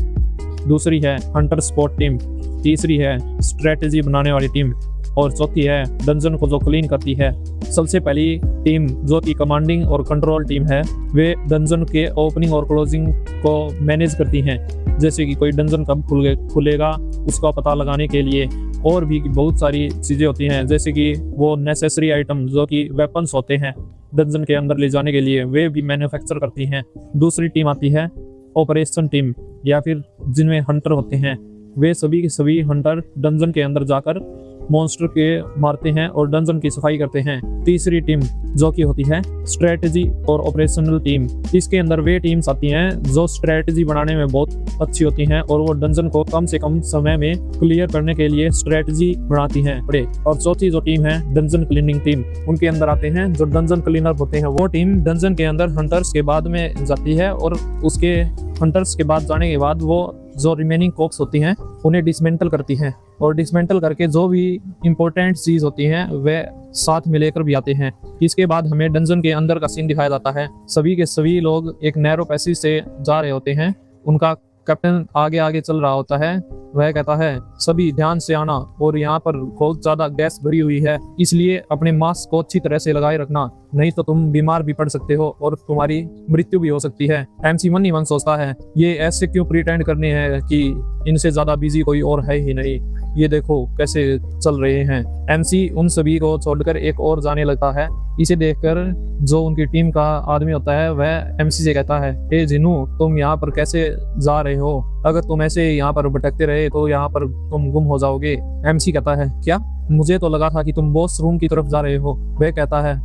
दूसरी है हंटर स्पॉट टीम, तीसरी है स्ट्रेटेजी बनाने वाली टीम और चौथी है डंजन को जो क्लीन करती है। सबसे पहली टीम जो कि कमांडिंग और कंट्रोल टीम है, वे डंजन के ओपनिंग और क्लोजिंग को मैनेज करती हैं, जैसे कि कोई डंजन कब खुलेगा उसका पता लगाने के लिए, और भी बहुत सारी चीज़ें होती हैं, जैसे कि वो नेसेसरी आइटम जो कि वेपन्स होते हैं डंजन के अंदर ले जाने के लिए, वे भी मैन्युफैक्चर करती हैं। दूसरी टीम आती है ऑपरेशन टीम, या फिर जिनमें हंटर होते हैं, वे सभी के सभी हंटर डंजन के अंदर जाकर मॉन्स्टर के मारते हैं और डंजन की सफाई करते हैं। तीसरी टीम जो कि होती है स्ट्रेटजी और ऑपरेशनल टीम, इसके अंदर वे टीम्स आती हैं जो स्ट्रेटजी बनाने में बहुत अच्छी होती हैं और वो डंजन को कम से कम समय में क्लियर करने के लिए स्ट्रेटजी बनाती हैं। और चौथी जो टीम है डंजन क्लीनिंग टीम, उनके अंदर आते हैं जो डंजन क्लीनर होते हैं। वो टीम डंजन के अंदर हंटर्स के बाद में जाती है और उसके हंटर्स के बाद जाने के बाद वो जो रिमेनिंग कॉप्स होती हैं उन्हें डिसमेंटल करती हैं, और डिसमेंटल करके जो भी इंपॉर्टेंट चीज़ होती हैं वे साथ में लेकर भी आते हैं। इसके बाद हमें डंजन के अंदर का सीन दिखाया जाता है। सभी के सभी लोग एक नैरो पैसेज से जा रहे होते हैं। उनका कैप्टन आगे आगे चल रहा होता है। वह कहता है, सभी ध्यान से आना, और यहाँ पर बहुत ज़्यादा गैस भरी हुई है, इसलिए अपने मास्क को अच्छी तरह से लगाए रखना, नहीं तो तुम बीमार भी पड़ सकते हो और तुम्हारी मृत्यु भी हो सकती है। MC 1 ही 1 सोचता है, ये ऐसे क्यों प्रिटेंड करने हैं कि इनसे ज़्यादा बिजी कोई और है ही नहीं, ये देखो कैसे चल रहे हैं। MC उन सभी को छोड़कर एक और जाने लगता है। इसे देखकर जो उनकी टीम का आदमी होता है वह MC से कहता है, ए जिनू, तुम यहाँ पर कैसे जा रहे हो? अगर तुम ऐसे यहाँ पर भटकते रहे तो यहाँ पर तुम गुम हो जाओगे। MC कहता है, क्या? मुझे तो लगा था कि तुम बॉस रूम की तरफ जा रहे हो। वह कहता है,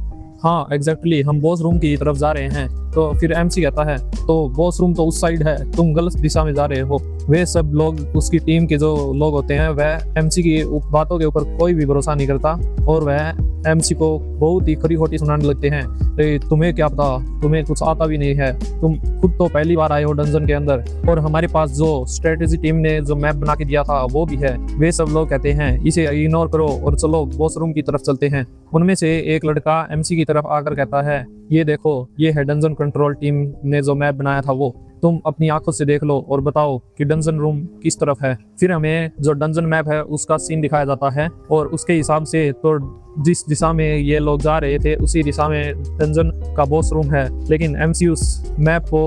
हाँ एग्जैक्टली, हम बॉस रूम की तरफ जा रहे हैं। तो फिर MC कहता है, तो बॉस रूम तो उस साइड है, तुम गलत दिशा में जा रहे हो। वे सब लोग, उसकी टीम के जो लोग होते हैं, वह MC की बातों के ऊपर कोई भी भरोसा नहीं करता और वह MC को बहुत ही खरी खोटी सुनाने लगते हैं। तुम्हें क्या पता, तुम्हें कुछ आता भी नहीं है, तुम खुद तो पहली बार आए हो डंजन के अंदर, और हमारे पास जो स्ट्रेटेजी टीम ने जो मैप बना के दिया था वो भी है। वे सब लोग कहते हैं, इसे इग्नोर करो और चलो बॉस रूम की तरफ चलते हैं। उनमें से एक लड़का MC की तरफ आकर कहता है, ये देखो, ये है डंजन कंट्रोल टीम ने जो मैप बनाया था वो, तुम अपनी आंखों से देख लो और बताओ कि डंजन रूम किस तरफ है। फिर हमें जो डंजन मैप है उसका सीन दिखाया जाता है और उसके हिसाब से तो जिस दिशा में ये लोग जा रहे थे उसी दिशा में डंजन का बॉस रूम है। लेकिन MC उस मैप को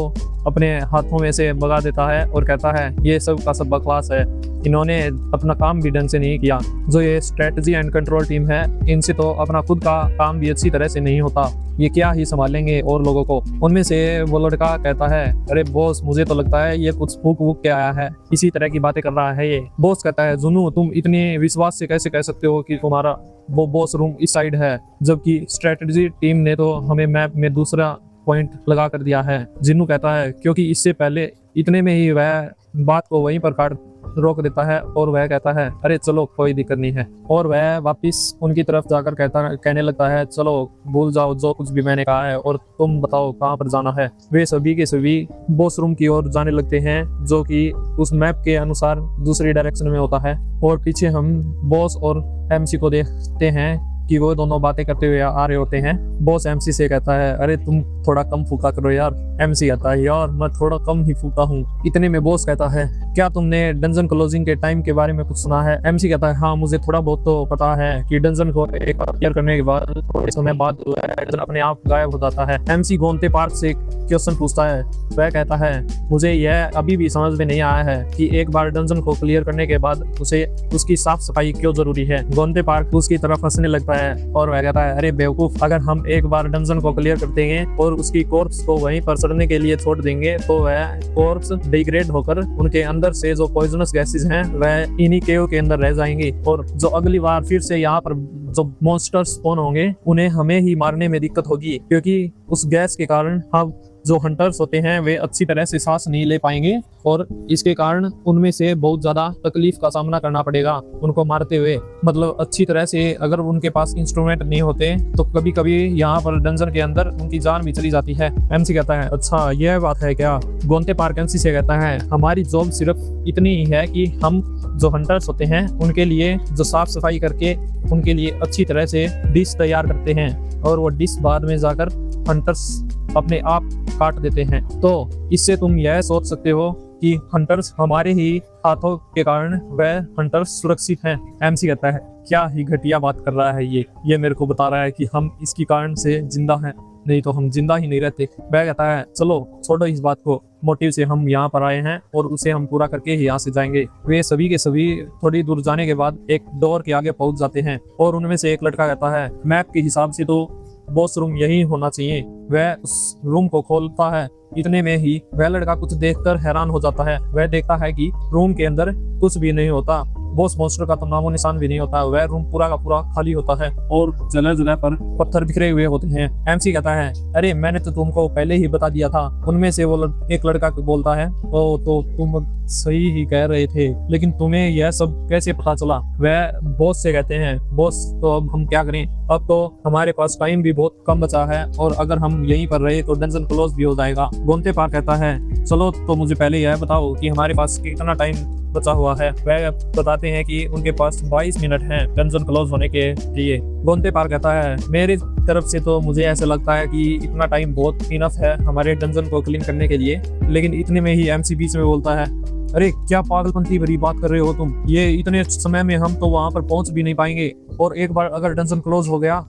अपने हाथों में से भगा देता है और कहता है, ये सब का सब बकवास है, इन्होंने अपना काम भी ढंग से नहीं किया। जो ये स्ट्रेटजी एंड कंट्रोल टीम है, इनसे तो अपना खुद का काम भी अच्छी तरह से नहीं होता, ये क्या ही संभालेंगे और लोगों को। उनमें से वो लड़का कहता है, अरे बॉस, मुझे तो लगता है ये कुछ फूक वूक के आया है, इसी तरह की बातें कर रहा है ये। बॉस कहता है, जुनू, तुम इतने विश्वास से कैसे कह सकते हो कि तुम्हारा वो बॉस रूम इस साइड है, जबकि स्ट्रेटजी टीम ने तो हमें मैप में दूसरा पॉइंट लगा कर दिया है। जिन्नू कहता है, क्योंकि इससे पहले इतने में ही वह बात को वहीं पर काट रोक देता है और वह कहता है, अरे चलो कोई दिक्कत नहीं है, और वह वापस उनकी तरफ जाकर कहने लगता है, चलो भूल जाओ जो कुछ भी मैंने कहा है और तुम बताओ कहाँ पर जाना है। वे सभी के सभी बॉस रूम की ओर जाने लगते हैं, जो कि उस मैप के अनुसार दूसरी डायरेक्शन में होता है। और पीछे हम बॉस और MC को देखते हैं कि वो दोनों बातें करते हुए आ रहे होते हैं। बॉस एमसी से कहता है, अरे तुम थोड़ा कम फूका करो यार। एमसी कहता है, यार मैं थोड़ा कम ही फूका हूँ। इतने में बॉस कहता है, क्या तुमने डंजन क्लोजिंग के टाइम के बारे में कुछ सुना है? एमसी कहता है, हाँ मुझे थोड़ा बहुत तो पता है कि डंजन को एक बार क्लियर करने के बाद थोड़े समय बाद डंजन अपने आप गायब हो जाता है। एमसी गोंते पार्क से क्वेश्चन पूछता है। वह कहता है, मुझे यह अभी भी समझ में नहीं आया है कि एक बार डंजन को क्लियर करने के बाद उसे उसकी साफ सफाई क्यों जरूरी है। गोंते पार्क उसकी तरफ हंसने लगता है और वह कहता है, अरे बेवकूफ, अगर हम एक बार डंजन को क्लियर कर देंगे और उसकी कॉर्प्स को वहीं पर सड़ने के लिए छोड़ देंगे तो वह कॉर्प्स डिग्रेड होकर उनके अंदर से जो पॉइजनस गैसेस हैं वह इन्हीं केव के अंदर रह जाएंगी और जो अगली बार फिर से यहाँ पर जो मॉन्स्टर्स स्पॉन होंगे उन्हें हमें ही मारने में दिक्कत होगी, क्योंकि उस गैस के कारण हम जो हंटर्स होते हैं वे अच्छी तरह से सांस नहीं ले पाएंगे और इसके कारण उनमें से बहुत ज्यादा तकलीफ का सामना करना पड़ेगा उनको मारते हुए। मतलब अच्छी तरह से अगर उनके पास इंस्ट्रूमेंट नहीं होते तो कभी कभी यहाँ पर डंजन के अंदर उनकी जान भी चली जाती है। एमसी कहता है, अच्छा यह बात है क्या? गोंते पार्क एमसी से कहता है, हमारी जॉब सिर्फ इतनी ही है कि हम जो हंटर्स होते हैं उनके लिए जो साफ सफाई करके उनके लिए अच्छी तरह से डिश तैयार करते हैं और वो डिश बाद में जाकर हंटर्स अपने आप काट देते हैं। तो इससे तुम यह सोच सकते हो कि हंटर्स हमारे ही हाथों के कारण वह हंटर्स सुरक्षित हैं। एमसी कहता है, क्या ही घटिया बात कर रहा है ये मेरे को बता रहा है कि हम इसकी कारण से जिंदा हैं, नहीं तो हम जिंदा ही नहीं रहते। वह कहता है, चलो छोड़ो इस बात को, मोटिव से हम यहाँ पर आए हैं और उसे हम पूरा करके ही यहाँ से जाएंगे। वे सभी के सभी थोड़ी दूर जाने के बाद एक डोर के आगे पहुंच जाते हैं और उनमें से एक लड़का कहता है, मैप के हिसाब से तो बॉस रूम यही होना चाहिए। वह उस रूम को खोलता है। इतने में ही वह लड़का कुछ देखकर हैरान हो जाता है। वह देखता है कि रूम के अंदर कुछ भी नहीं होता, बॉस मॉन्स्टर का तो नामो निशान भी नहीं होता। वह रूम पूरा का पूरा खाली होता है और जगह जगह पर पत्थर बिखरे हुए होते हैं। एमसी कहता है, अरे मैंने तो तुमको पहले ही बता दिया था। उनमें से वो एक लड़का बोलता है, ओ तो तुम सही ही कह रहे थे, लेकिन तुम्हें यह सब कैसे पता चला? वह बॉस से कहते हैं, बॉस तो अब हम क्या करें, अब तो हमारे पास टाइम भी बहुत कम बचा है और अगर हम यहीं पर रहे तो डंजन क्लोज भी हो जाएगा। गोंते पार्क कहता है, चलो तो मुझे पहले यह बताओ कि हमारे पास कितना टाइम बचा हुआ है। वह बताते हैं कि उनके पास 22 मिनट हैं डंजन क्लोज होने के लिए। गोंते पार्क कहता है, मेरी तरफ से तो मुझे ऐसा लगता है कि इतना टाइम बहुत इनफ है हमारे डंजन को क्लीन करने के लिए। लेकिन इतने में ही एमसी बीच में बोलता है, अरे क्या पागलपंती भरी बात कर रहे हो तुम, ये इतने समय में हम तो वहां पर पहुंच भी नहीं पाएंगे और एक बार अगर डंजन क्लोज हो गया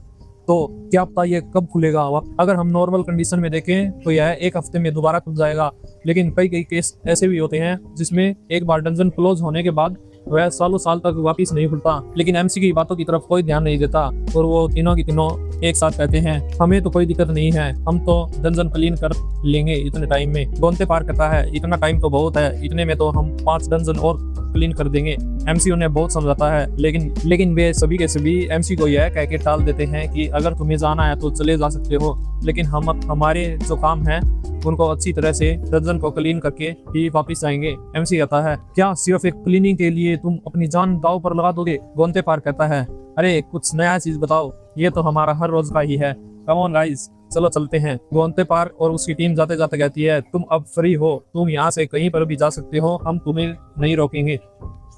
तो क्या पता ये कब खुलेगा। अगर हम नॉर्मल कंडीशन में देखें तो यह एक हफ्ते में दोबारा खुल जाएगा, लेकिन कई केस ऐसे भी होते हैं जिसमें एक बार डंजन क्लोज होने के बाद वह सालों साल तक वापस नहीं खुलता। लेकिन एमसी की बातों की तरफ कोई ध्यान नहीं देता और वो तीनों की तीनों एक साथ कहते हैं, हमें तो कोई दिक्कत नहीं है, हम तो डंजन क्लीन कर लेंगे इतने टाइम में। गोंते पार्क कहता है, इतना टाइम तो बहुत है, इतने में तो हम 5 डंजन और क्लीन कर देंगे। एमसी उन्हें बहुत समझाता है, लेकिन वे सभी के सभी एमसी को यह कह के टाल देते हैं कि अगर तुम्हें जाना है तो चले जा सकते हो, लेकिन हम हमारे जो काम है उनको अच्छी तरह से डंजन को क्लीन करके ही वापस आएंगे। एमसी कहता है, क्या सिर्फ एक क्लीनिंग के लिए तुम अपनी जान दांव पर लगा दोगे? गोंते पार्क कहता है, अरे कुछ नया चीज बताओ, ये तो हमारा हर रोज का ही है, कम ऑन गाइस चलो चलते हैं। गोंते पार्क और उसकी टीम जाते जाते कहती है, तुम अब फ्री हो, तुम यहाँ से कहीं पर भी जा सकते हो, हम तुम्हें नहीं रोकेंगे।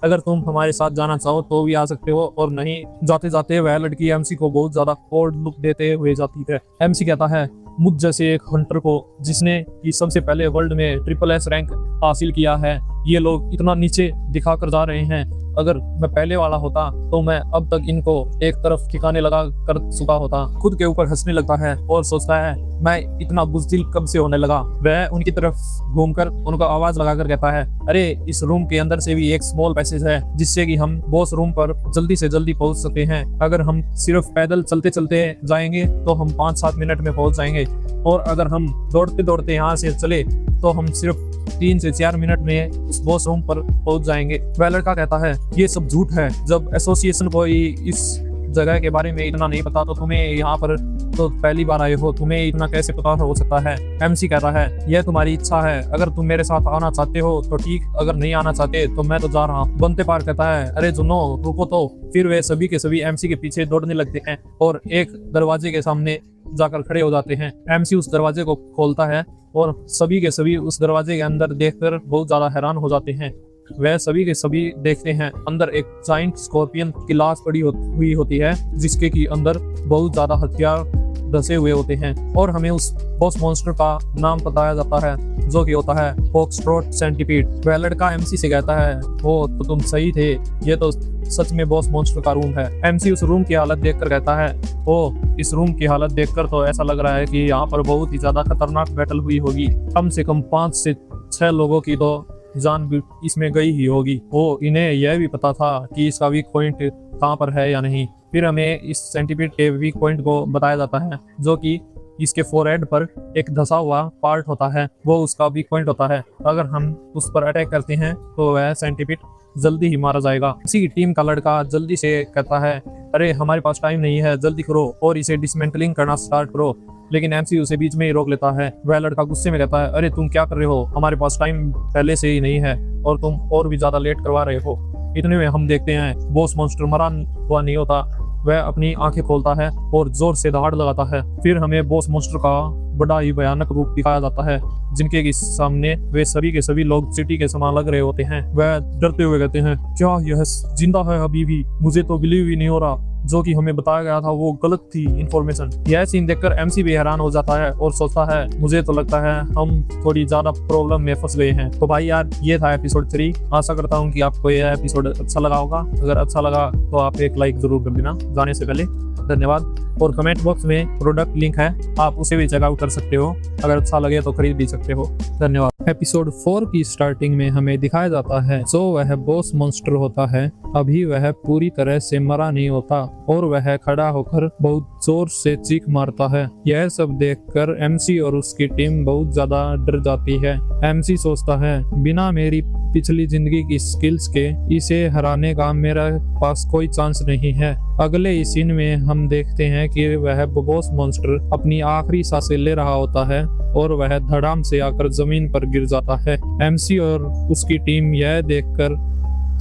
अगर तुम हमारे साथ जाना चाहो तो भी आ सकते हो, और नहीं जाते जाते वह लड़की एमसी को बहुत ज्यादा कोल्ड लुक देते हुए जाती है। एमसी कहता है, मुझ जैसे एक हंटर को जिसने कि सबसे पहले वर्ल्ड में SSS रैंक हासिल किया है, ये लोग इतना नीचे दिखा कर जा रहे हैं। अगर मैं पहले वाला होता तो मैं अब तक इनको एक तरफ ठिकाने लगा कर चुका होता। खुद के ऊपर हंसने लगता है और सोचता है, मैं इतना बुज़दिल कब से होने लगा। वह उनकी तरफ घूमकर उनको आवाज लगाकर कहता है, अरे इस रूम के अंदर से भी एक स्मॉल पैसेज है जिससे कि हम बॉस रूम पर जल्दी से जल्दी पहुंच सकते हैं। अगर हम सिर्फ पैदल चलते चलते जाएंगे तो हम 5-7 मिनट में पहुंच जाएंगे, और अगर हम दौड़ते दौड़ते यहाँ से चले तो हम सिर्फ 3 से 4 मिनट में उस बॉस रूम पर पहुंच जाएंगे। वह लड़का कहता है, ये सब झूठ है, जब एसोसिएशन को इस जगह के बारे में इतना नहीं पता तो तुम्हें यहाँ पर तो पहली बार आए हो, तुम्हें इतना कैसे पता हो सकता है। एमसी कहता है, यह तुम्हारी इच्छा है, अगर तुम मेरे साथ आना चाहते हो तो ठीक, अगर नहीं आना चाहते तो मैं तो जा रहा हूँ। गोंते पार्क कहता है, अरे सुनो रुको तो। फिर वे सभी के सभी एमसी के पीछे दौड़ने लगते हैं और एक दरवाजे के सामने जाकर खड़े हो जाते हैं। एमसी उस दरवाजे को खोलता है और सभी के सभी उस दरवाजे के अंदर देखकर बहुत ज्यादा हैरान हो जाते हैं। वह सभी के सभी देखते हैं अंदर एक जाइंट स्कॉर्पियन की लाश पड़ी हुई होती है, जिसके की अंदर बहुत ज्यादा हथियार धसे हुए होते हैं। और हमें उस बॉस मॉन्स्टर का नाम बताया जाता है, जो कि होता है फॉक्सट्रॉट सेंटीपीड। वह लड़का एमसी से कहता है, वो तो तुम सही थे, ये तो सच में बॉस मॉन्स्टर का रूम है। एमसी उस रूम की हालत देखकर कहता है, ओ इस रूम की हालत देखकर तो ऐसा लग रहा है कि यहाँ पर बहुत ही ज्यादा खतरनाक बैटल हुई होगी। कम से कम 5 से 6 लोगों की तो जान भी इसमें गई ही होगी। वो इन्हें यह भी पता था कि इसका वीक पॉइंट कहाँ पर है या नहीं। फिर हमें इस सेंटीपीड के वीक पॉइंट को बताया जाता है, जो कि इसके फोरहेड पर एक धसा हुआ पार्ट होता है, वो उसका वीक पॉइंट होता है। अगर हम उस पर अटैक करते हैं तो वह सेंटीपीड जल्दी ही मारा जाएगा। इसी टीम का लड़का जल्दी से कहता है, अरे हमारे पास टाइम नहीं है, जल्दी करो और इसे डिसमेंटलिंग करना स्टार्ट करो। लेकिन एमसी उसे बीच में ही रोक लेता है। वह लड़का गुस्से में कहता है, अरे तुम क्या कर रहे हो, हमारे पास टाइम पहले से ही नहीं है और तुम और भी ज्यादा लेट करवा रहे हो। इतने में हम देखते हैं बॉस मॉन्स्टर मरा हुआ नहीं होता, वह अपनी आंखें खोलता है और जोर से दहाड़ लगाता है। फिर हमें बॉस मॉन्स्टर का बड़ा ही भयानक रूप दिखाया जाता है, जिनके के सामने वे सभी के सभी लोग सिटी के समान लग रहे होते हैं। वह डरते हुए कहते हैं, क्या यह जिंदा है अभी भी? मुझे तो बिलीव ही नहीं हो रहा, जो कि हमें बताया गया था वो गलत थी इन्फॉर्मेशन। यह सीन देखकर एमसी भी हैरान हो जाता है और सोचता है, मुझे तो लगता है हम थोड़ी ज्यादा प्रॉब्लम में फंस गए हैं। तो भाई यार, ये था एपिसोड 3। आशा करता हूँ कि आपको यह एपिसोड अच्छा लगा होगा। अगर अच्छा लगा तो आप एक लाइक जरूर कर देना जाने से पहले। धन्यवाद। और कमेंट बॉक्स में प्रोडक्ट लिंक है, आप उसे भी चेकआउट कर सकते हो। अगर अच्छा लगे तो खरीद भी सकते हो। धन्यवाद। एपिसोड 4 की स्टार्टिंग में हमें दिखाया जाता है, जो वह बॉस मॉन्स्टर होता है अभी वह पूरी तरह से मरा नहीं होता और वह खड़ा होकर बहुत जोर से चीख मारता है। यह सब देखकर एमसी और उसकी टीम बहुत ज्यादा डर जाती है। एमसी सोचता है, बिना मेरी पिछली जिंदगी की स्किल्स के इसे हराने का मेरा पास कोई चांस नहीं है। अगले ही सीन में हम देखते हैं कि वह बॉस मॉन्स्टर अपनी आखिरी सांसें ले रहा होता है और वह धड़ाम से आकर जमीन पर गिर जाता है। एमसी और उसकी टीम यह देखकर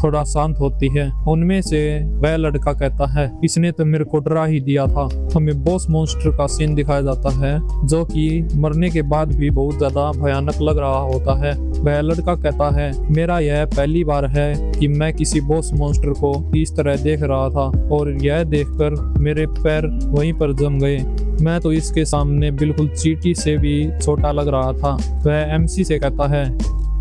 थोड़ा शांत होती है। उनमें से वह लड़का कहता है, इसने तो मेरे को डरा ही दिया था। हमें बॉस मॉन्स्टर का सीन दिखाया जाता है, जो कि मरने के बाद भी बहुत ज्यादा भयानक लग रहा होता है। वह लड़का कहता है, मेरा यह पहली बार है कि मैं किसी बॉस मॉन्स्टर को इस तरह देख रहा था और यह देखकर मेरे पैर वहीं पर जम गए। मैं तो इसके सामने बिल्कुल चींटी से भी छोटा लग रहा था। वह एमसी से कहता है,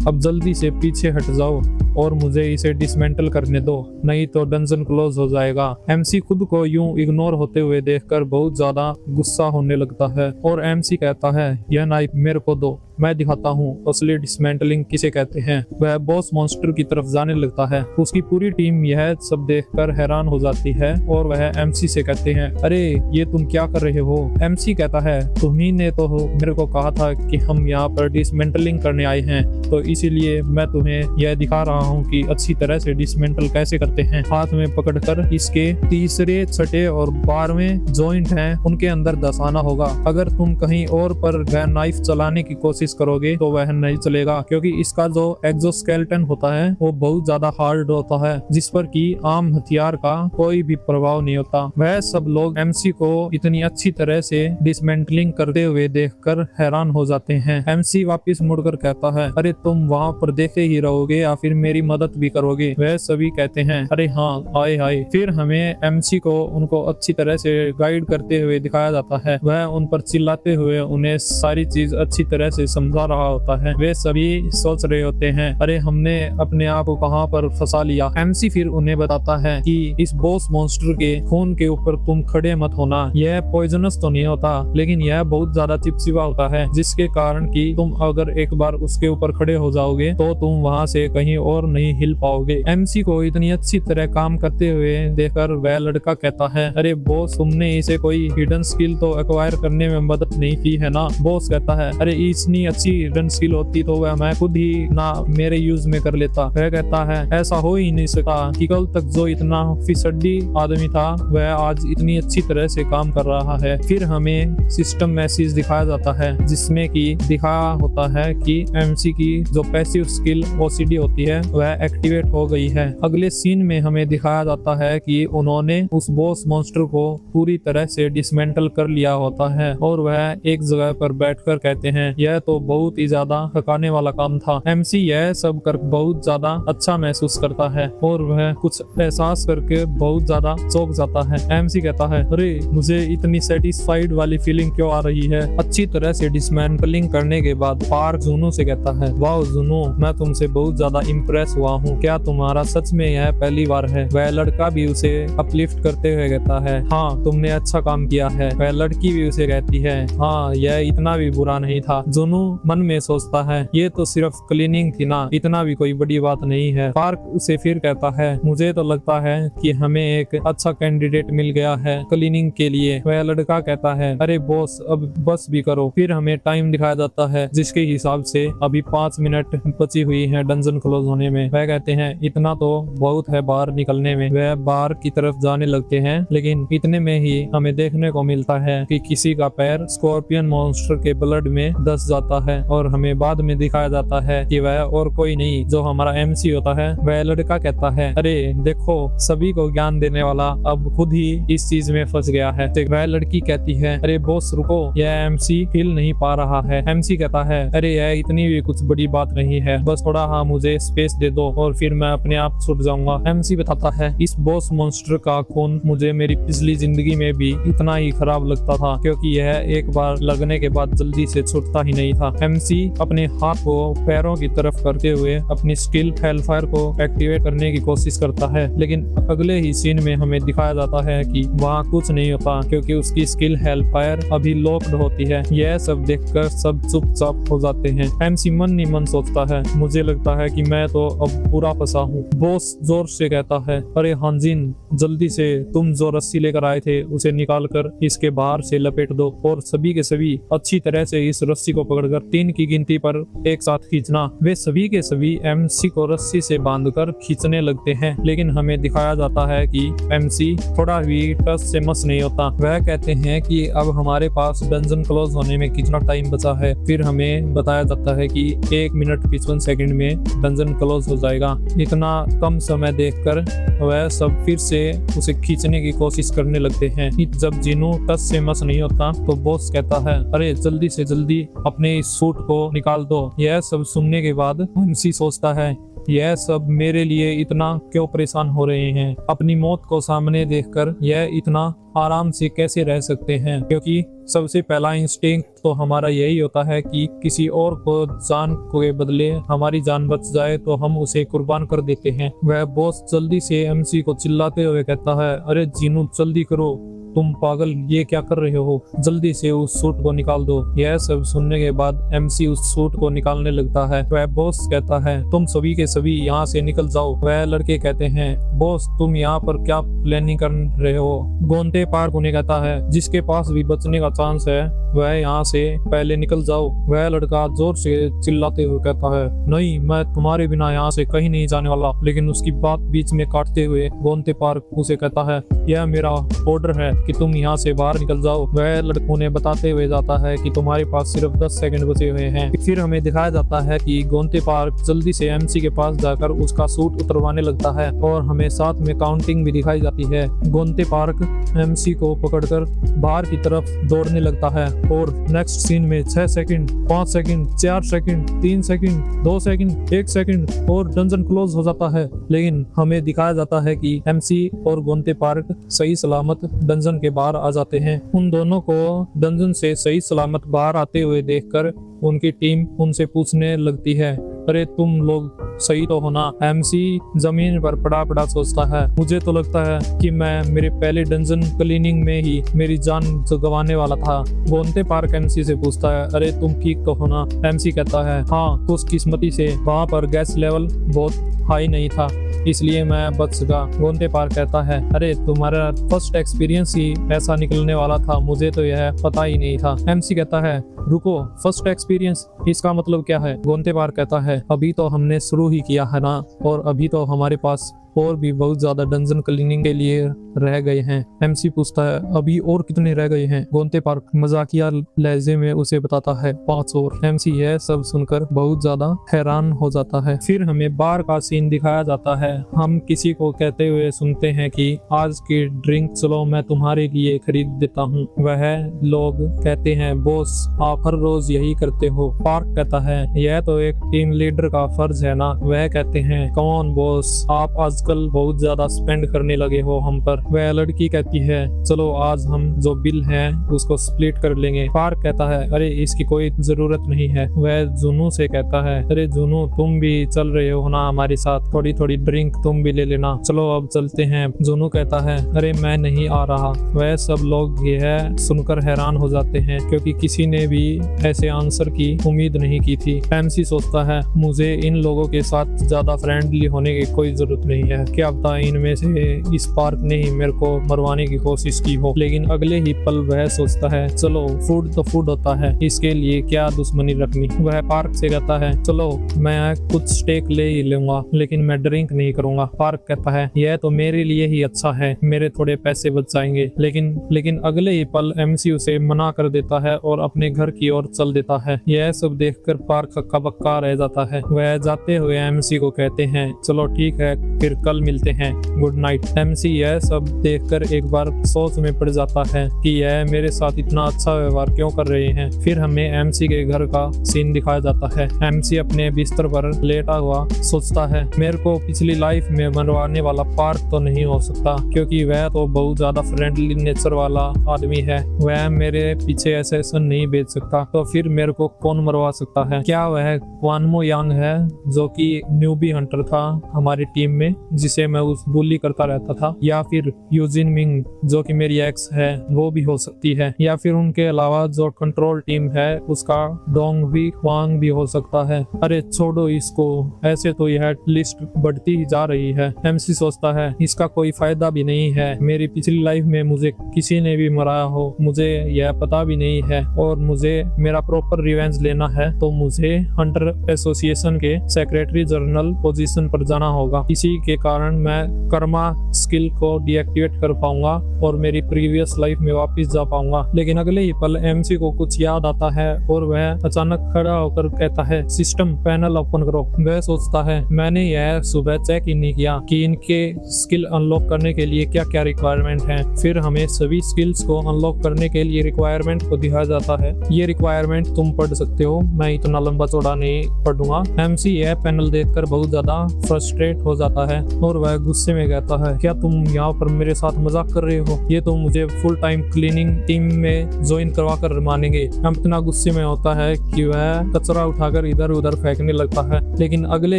अब जल्दी से पीछे हट जाओ और मुझे इसे डिसमेंटल करने दो, नहीं तो डंजन क्लोज हो जाएगा। एमसी खुद को यूं इग्नोर होते हुए देखकर बहुत ज्यादा गुस्सा होने लगता है और एमसी कहता है, यह नाइफ मेरे को दो, मैं दिखाता हूँ असली डिसमेंटलिंग किसे कहते हैं। वह बॉस मॉन्स्टर की तरफ जाने लगता है। उसकी पूरी टीम यह सब देखकर हैरान हो जाती है और वह एमसी से कहते हैं, अरे ये तुम क्या कर रहे हो? एमसी कहता है, तुम्ही ने तो मेरे को कहा था कि हम यहाँ पर डिसमेंटलिंग करने आए हैं, तो इसीलिए मैं तुम्हें यह दिखा रहा हूँ कि अच्छी तरह से डिसमेंटल कैसे करते हैं। हाथ में पकड़कर इसके तीसरे, छठे और 12वें जॉइंट हैं, उनके अंदर दसाना होगा। अगर तुम कहीं और पर वह नाइफ चलाने की कोशिश करोगे तो वह नहीं चलेगा, क्योंकि इसका जो एक्सोस्केलेटन होता है वो बहुत ज्यादा हार्ड होता है, जिस पर कि आम हथियार का कोई भी प्रभाव नहीं होता। वह सब लोग एमसी को इतनी अच्छी तरह से डिसमेंटलिंग करते हुए देखकर हैरान हो जाते हैं। एमसी वापस मुड़कर कहता है, अरे तुम वहाँ पर देखे ही रहोगे या फिर मेरी मदद भी करोगे? वह सभी कहते हैं, अरे हाँ, आए हाय। फिर हमें एमसी को उनको अच्छी तरह से गाइड करते हुए दिखाया जाता है। वह उन पर चिल्लाते हुए उन्हें सारी चीज अच्छी तरह से समझा रहा होता है। वे सभी सोच रहे होते हैं, अरे हमने अपने आप को कहां पर फंसा लिया। एमसी फिर उन्हें बताता है कि इस बॉस मॉन्स्टर के खून के ऊपर तुम खड़े मत होना। यह पॉइजनस तो नहीं होता, लेकिन यह बहुत ज्यादा चिपचिपा होता है, जिसके कारण कि तुम अगर एक बार उसके ऊपर खड़े हो जाओगे तो तुम वहां से कहीं और नहीं हिल पाओगे। एमसी को इतनी अच्छी तरह काम करते हुए देखकर वह लड़का कहता है, अरे बॉस, तुमने इसे कोई हिडन स्किल तो एक्वायर करने में मदद नहीं की है ना? बॉस कहता है, अरे इतनी अच्छी हिडन स्किल होती तो वह मैं खुद ही ना मेरे यूज में कर लेता। वह कहता है, ऐसा हो ही नहीं सकता कि कल तक जो इतना फिसड्डी आदमी था वह आज इतनी अच्छी तरह से काम कर रहा है। फिर हमें सिस्टम मैसेज दिखाया जाता है, जिसमें कि दिखाया होता है कि एमसी की जो पैसिव स्किल ओसीडी होती है वह एक्टिवेट हो गई है। अगले सीन में हमें दिखाया जाता है कि उन्होंने उस बॉस मॉन्स्टर को पूरी तरह से डिसमेंटल कर लिया होता है और वह एक जगह पर बैठकर कहते हैं, यह तो तो बहुत ही ज्यादा थकाने वाला काम था। एमसी यह सब कर बहुत ज्यादा अच्छा महसूस करता है और वह कुछ एहसास करके बहुत ज्यादा चौंक जाता है। एमसी कहता है, अरे मुझे इतनी सेटिस्फाइड वाली फीलिंग क्यों आ रही है। अच्छी तरह से डिसमेंटलिंग करने के बाद पार्क जुनू से कहता है, वाह जुनू, मैं तुमसे बहुत ज्यादा इम्प्रेस हुआ हूँ। क्या तुम्हारा सच में यह पहली बार है। वह लड़का भी उसे अपलिफ्ट करते हुए कहता है, हाँ तुमने अच्छा काम किया है। वह लड़की भी उसे कहती है, हाँ यह इतना भी बुरा नहीं था। जुनू मन में सोचता है, ये तो सिर्फ क्लीनिंग थी ना, इतना भी कोई बड़ी बात नहीं है। पार्क उसे फिर कहता है, मुझे तो लगता है कि हमें एक अच्छा कैंडिडेट मिल गया है क्लीनिंग के लिए। वह लड़का कहता है, अरे बॉस अब बस भी करो। फिर हमें टाइम दिखाया जाता है जिसके हिसाब से अभी 5 मिनट बची हुई है डंजन क्लोज होने में। वह कहते हैं, इतना तो बहुत है बाहर निकलने में। वह बाहर की तरफ जाने लगते हैं, लेकिन इतने में ही हमें देखने को मिलता है कि किसी का पैर स्कॉर्पियन मॉन्स्टर के ब्लड में धंस जाता है और हमें बाद में दिखाया जाता है कि वह और कोई नहीं जो हमारा एमसी होता है। वह लड़का कहता है, अरे देखो सभी को ज्ञान देने वाला अब खुद ही इस चीज में फंस गया है। वह लड़की कहती है, अरे बॉस रुको, यह एमसी हिल नहीं पा रहा है। एमसी कहता है, अरे यह इतनी भी कुछ बड़ी बात नहीं है, बस थोड़ा हाँ मुझे स्पेस दे दो और फिर मैं अपने आप छूट जाऊंगा। एमसी बताता है, इस बॉस मॉन्स्टर का खून मुझे मेरी पिछली जिंदगी में भी इतना ही खराब लगता था, क्योंकि यह एक बार लगने के बाद जल्दी से छूटता ही नहीं था। एमसी अपने हाथ को पैरों की तरफ करते हुए अपनी स्किल हेलफायर को एक्टिवेट करने की कोशिश करता है, लेकिन अगले ही सीन में हमें दिखाया जाता है कि वहाँ कुछ नहीं होता, क्योंकि उसकी स्किल हेलफायर अभी लॉक्ड होती है। यह सब देखकर सब चुपचाप हो जाते हैं। एमसी मन ही मन सोचता है, मुझे लगता है कि मैं तो अब पूरा फंसा हूँ। बॉस जोर से कहता है, अरे हांजिन, जल्दी से तुम जो रस्सी लेकर आए थे उसे निकाल कर इसके बाहर से लपेट दो और सभी के सभी अच्छी तरह से इस रस्सी को पकड़कर 3 की गिनती पर एक साथ खींचना। वे सभी के सभी एमसी को रस्सी से बांधकर खींचने लगते हैं, लेकिन हमें दिखाया जाता है कि एमसी थोड़ा भी टस से मस नहीं होता। वह कहते हैं कि अब हमारे पास डंजन क्लोज होने में कितना टाइम बचा है। फिर हमें बताया जाता है कि 1 मिनट 55 सेकंड में डंजन क्लोज हो जाएगा। इतना कम समय देखकर वह सब फिर से उसे खींचने की कोशिश करने लगते हैं। जब जिनू टस से मस नहीं होता तो बॉस कहता है, अरे जल्दी से जल्दी अपने इस सूट को निकाल दो। यह सब सुनने के बाद एमसी सोचता है, यह सब मेरे लिए इतना क्यों परेशान हो रहे हैं। अपनी मौत को सामने देखकर यह इतना आराम से कैसे रह सकते हैं, क्योंकि सबसे पहला इंस्टिंक्ट तो हमारा यही होता है कि किसी और को जान के बदले हमारी जान बच जाए तो हम उसे कुर्बान कर देते हैं। वह बॉस जल्दी से एमसी को चिल्लाते हुए कहता है, अरे जीनू जल्दी करो, तुम पागल ये क्या कर रहे हो, जल्दी से उस सूट को निकाल दो। यह सब सुनने के बाद एमसी उस सूट को निकालने लगता है। वह बॉस कहता है, तुम सभी के सभी यहाँ से निकल जाओ। वह लड़के कहते हैं, बॉस तुम यहाँ पर क्या प्लानिंग कर रहे हो। गोंते पार्क उन्हें कहता है, जिसके पास भी बचने का चांस है वह यहाँ से पहले निकल जाओ। वह लड़का जोर से चिल्लाते हुए कहता है, नहीं मैं तुम्हारे बिना यहाँ से कहीं नहीं जाने वाला। लेकिन उसकी बात बीच में काटते हुए गोंते पार्क उसे कहता है, यह मेरा ऑर्डर है कि तुम यहाँ से बाहर निकल जाओ। वह लड़कों ने बताते हुए जाता है कि तुम्हारे पास सिर्फ 10 सेकंड बचे हुए हैं। फिर हमें दिखाया जाता है कि गोंते पार्क जल्दी से एमसी के पास जाकर उसका सूट उतरवाने लगता है और हमें साथ में काउंटिंग भी दिखाई जाती है। गोंते पार्क एमसी को पकड़कर बाहर की तरफ दौड़ने लगता है और नेक्स्ट सीन में 6 second, 5 second, 4 second, 3 second, 2 second, 1 second और डंजन क्लोज हो जाता है। लेकिन हमें दिखाया जाता है कि एमसी और गोंते पार्क सही सलामत डंजन के बाहर आ जाते हैं। उन दोनों को डंजन से सही सलामत बाहर आते हुए देखकर उनकी टीम उनसे पूछने लगती है, अरे तुम लोग सही तो होना। एमसी जमीन पर पड़ा पड़ा सोचता है, मुझे तो लगता है कि मैं मेरे पहले डंजन क्लीनिंग में ही मेरी जान गंवाने वाला था। गोंते पार्क एमसी से पूछता है, अरे तुम ठीक तो होना। एमसी कहता है, हाँ खुशकिस्मती से वहाँ पर गैस लेवल बहुत हाई नहीं था इसलिए मैं बच सका। गोंते पार्क कहता है, अरे तुम्हारा फर्स्ट एक्सपीरियंस ही ऐसा निकलने वाला था, मुझे तो यह पता ही नहीं था। एमसी कहता है, रुको, फर्स्ट एक्सपीरियंस इसका मतलब क्या है। गोंते पार्क कहता है, अभी तो हमने शुरू ही किया है ना, और अभी तो हमारे पास और भी बहुत ज्यादा डंजन क्लीनिंग के लिए रह गए हैं। एमसी पूछता है अभी और कितने रह गए हैं। गोंते पार्क मजाकिया लहजे में उसे बताता है 5 और। एमसी यह सब सुनकर बहुत ज्यादा हैरान हो जाता है। फिर हमें बार का सीन दिखाया जाता है। हम किसी को कहते हुए सुनते हैं कि आज की ड्रिंक चलो मैं तुम्हारे लिए खरीद देता हूँ। वह लोग कहते हैं बॉस आप हर रोज यही करते हो। पार्क कहता है यह तो एक टीम लीडर का फर्ज है ना। वह कहते हैं कौन बॉस आप आजकल बहुत ज्यादा स्पेंड करने लगे हो हम पर। वह लड़की कहती है चलो आज हम जो बिल है उसको स्प्लिट कर लेंगे। पार्क कहता है अरे इसकी कोई जरूरत नहीं है। वह जुनू से कहता है अरे जुनू तुम भी चल रहे हो ना हमारे साथ, थोड़ी थोड़ी ड्रिंक तुम भी ले लेना, चलो अब चलते हैं। जुनू कहता है अरे मैं नहीं आ रहा। वह सब लोग यह सुनकर हैरान हो जाते हैं क्योंकि किसी ने भी ऐसे आंसर की उम्मीद नहीं की थी। एमसी सोचता है मुझे इन लोगों के साथ ज्यादा फ्रेंडली होने की कोई जरूरत नहीं है, क्या पता इनमें से इस पार्क ने ही मेरे को मरवाने की कोशिश की हो। लेकिन अगले ही पल वह सोचता है चलो फूड तो फूड होता है, इसके लिए क्या दुश्मनी रखनी। वह पार्क से कहता है चलो मैं कुछ स्टेक ले ही लूंगा लेकिन मैं ड्रिंक नहीं करूंगा। पार्क कहता है यह तो मेरे लिए ही अच्छा है, मेरे थोड़े पैसे बच जाएंगे। लेकिन अगले ही पल एमसी उसे मना कर देता है और अपने घर की ओर चल देता है। यह सब देखकर पार्क हक्का बक्का रह जाता है। वह जाते हुए एमसी को कहते हैं चलो ठीक है फिर कल मिलते हैं, गुड नाइट। एमसी यह सब देखकर एक बार सोच में पड़ जाता है कि यह मेरे साथ इतना अच्छा व्यवहार क्यों कर रहे हैं। फिर हमें एमसी के घर का सीन दिखाया जाता है। एमसी अपने बिस्तर पर लेटा हुआ सोचता है मेरे को पिछली लाइफ में मरवाने वाला पार्क तो नहीं हो सकता क्योंकि वह तो बहुत ज्यादा फ्रेंडली नेचर वाला आदमी है। वह मेरे पीछे एसेसन नहीं बेच सकता, तो फिर मेरे को कौन मरवा सकता है। क्या वह क्वानमो यांग है जो कि न्यूबी हंटर था हमारी टीम में जिसे मैं उस बुली करता रहता था, या फिर यूजिन मिंग जो कि मेरी एक्स है वो भी हो सकती है, या फिर उनके अलावा जो कंट्रोल टीम है उसका डोंगवी क्वांग भी हो सकता है। अरे छोड़ो इसको, ऐसे तो यह लिस्ट बढ़ती ही जा रही है। एमसी सोचता है इसका कोई फायदा भी नहीं है, मेरी पिछली लाइफ में मुझे किसी ने भी मराया हो मुझे यह पता भी नहीं है और मुझे मेरा प्रॉपर रिवेंज लेना है तो मुझे हंटर एसोसिएशन के सेक्रेटरी जनरल पोजीशन पर जाना होगा। इसी के कारण मैं कर्मा स्किल को डीएक्टिवेट कर पाऊंगा और मेरी प्रीवियस लाइफ में वापस जा पाऊंगा। लेकिन अगले ही पल एमसी को कुछ याद आता है और वह अचानक खड़ा होकर कहता है सिस्टम पैनल ओपन करो। वह सोचता है मैंने यह सुबह चेक ही नहीं किया कि इनके स्किल अनलॉक करने के लिए क्या क्या रिक्वायरमेंट है। फिर हमें सभी स्किल्स को अनलॉक करने के लिए रिक्वायरमेंट को दिखाया जाता है। ये रिक्वायरमेंट तुम पढ़ सकते हो, मैं इतना लंबा चौड़ा नहीं पढ़ूंगा। एमसी यह पैनल देखकर बहुत ज्यादा फ्रस्ट्रेट हो जाता है और वह गुस्से में कहता है क्या तुम यहाँ पर मेरे साथ मजाक कर रहे हो, ये तो मुझे फुल टाइम क्लीनिंग टीम में ज्वाइन करवा कर मानेंगे। हम इतना गुस्से में होता है कि वह कचरा उठाकर इधर उधर फेंकने लगता है। लेकिन अगले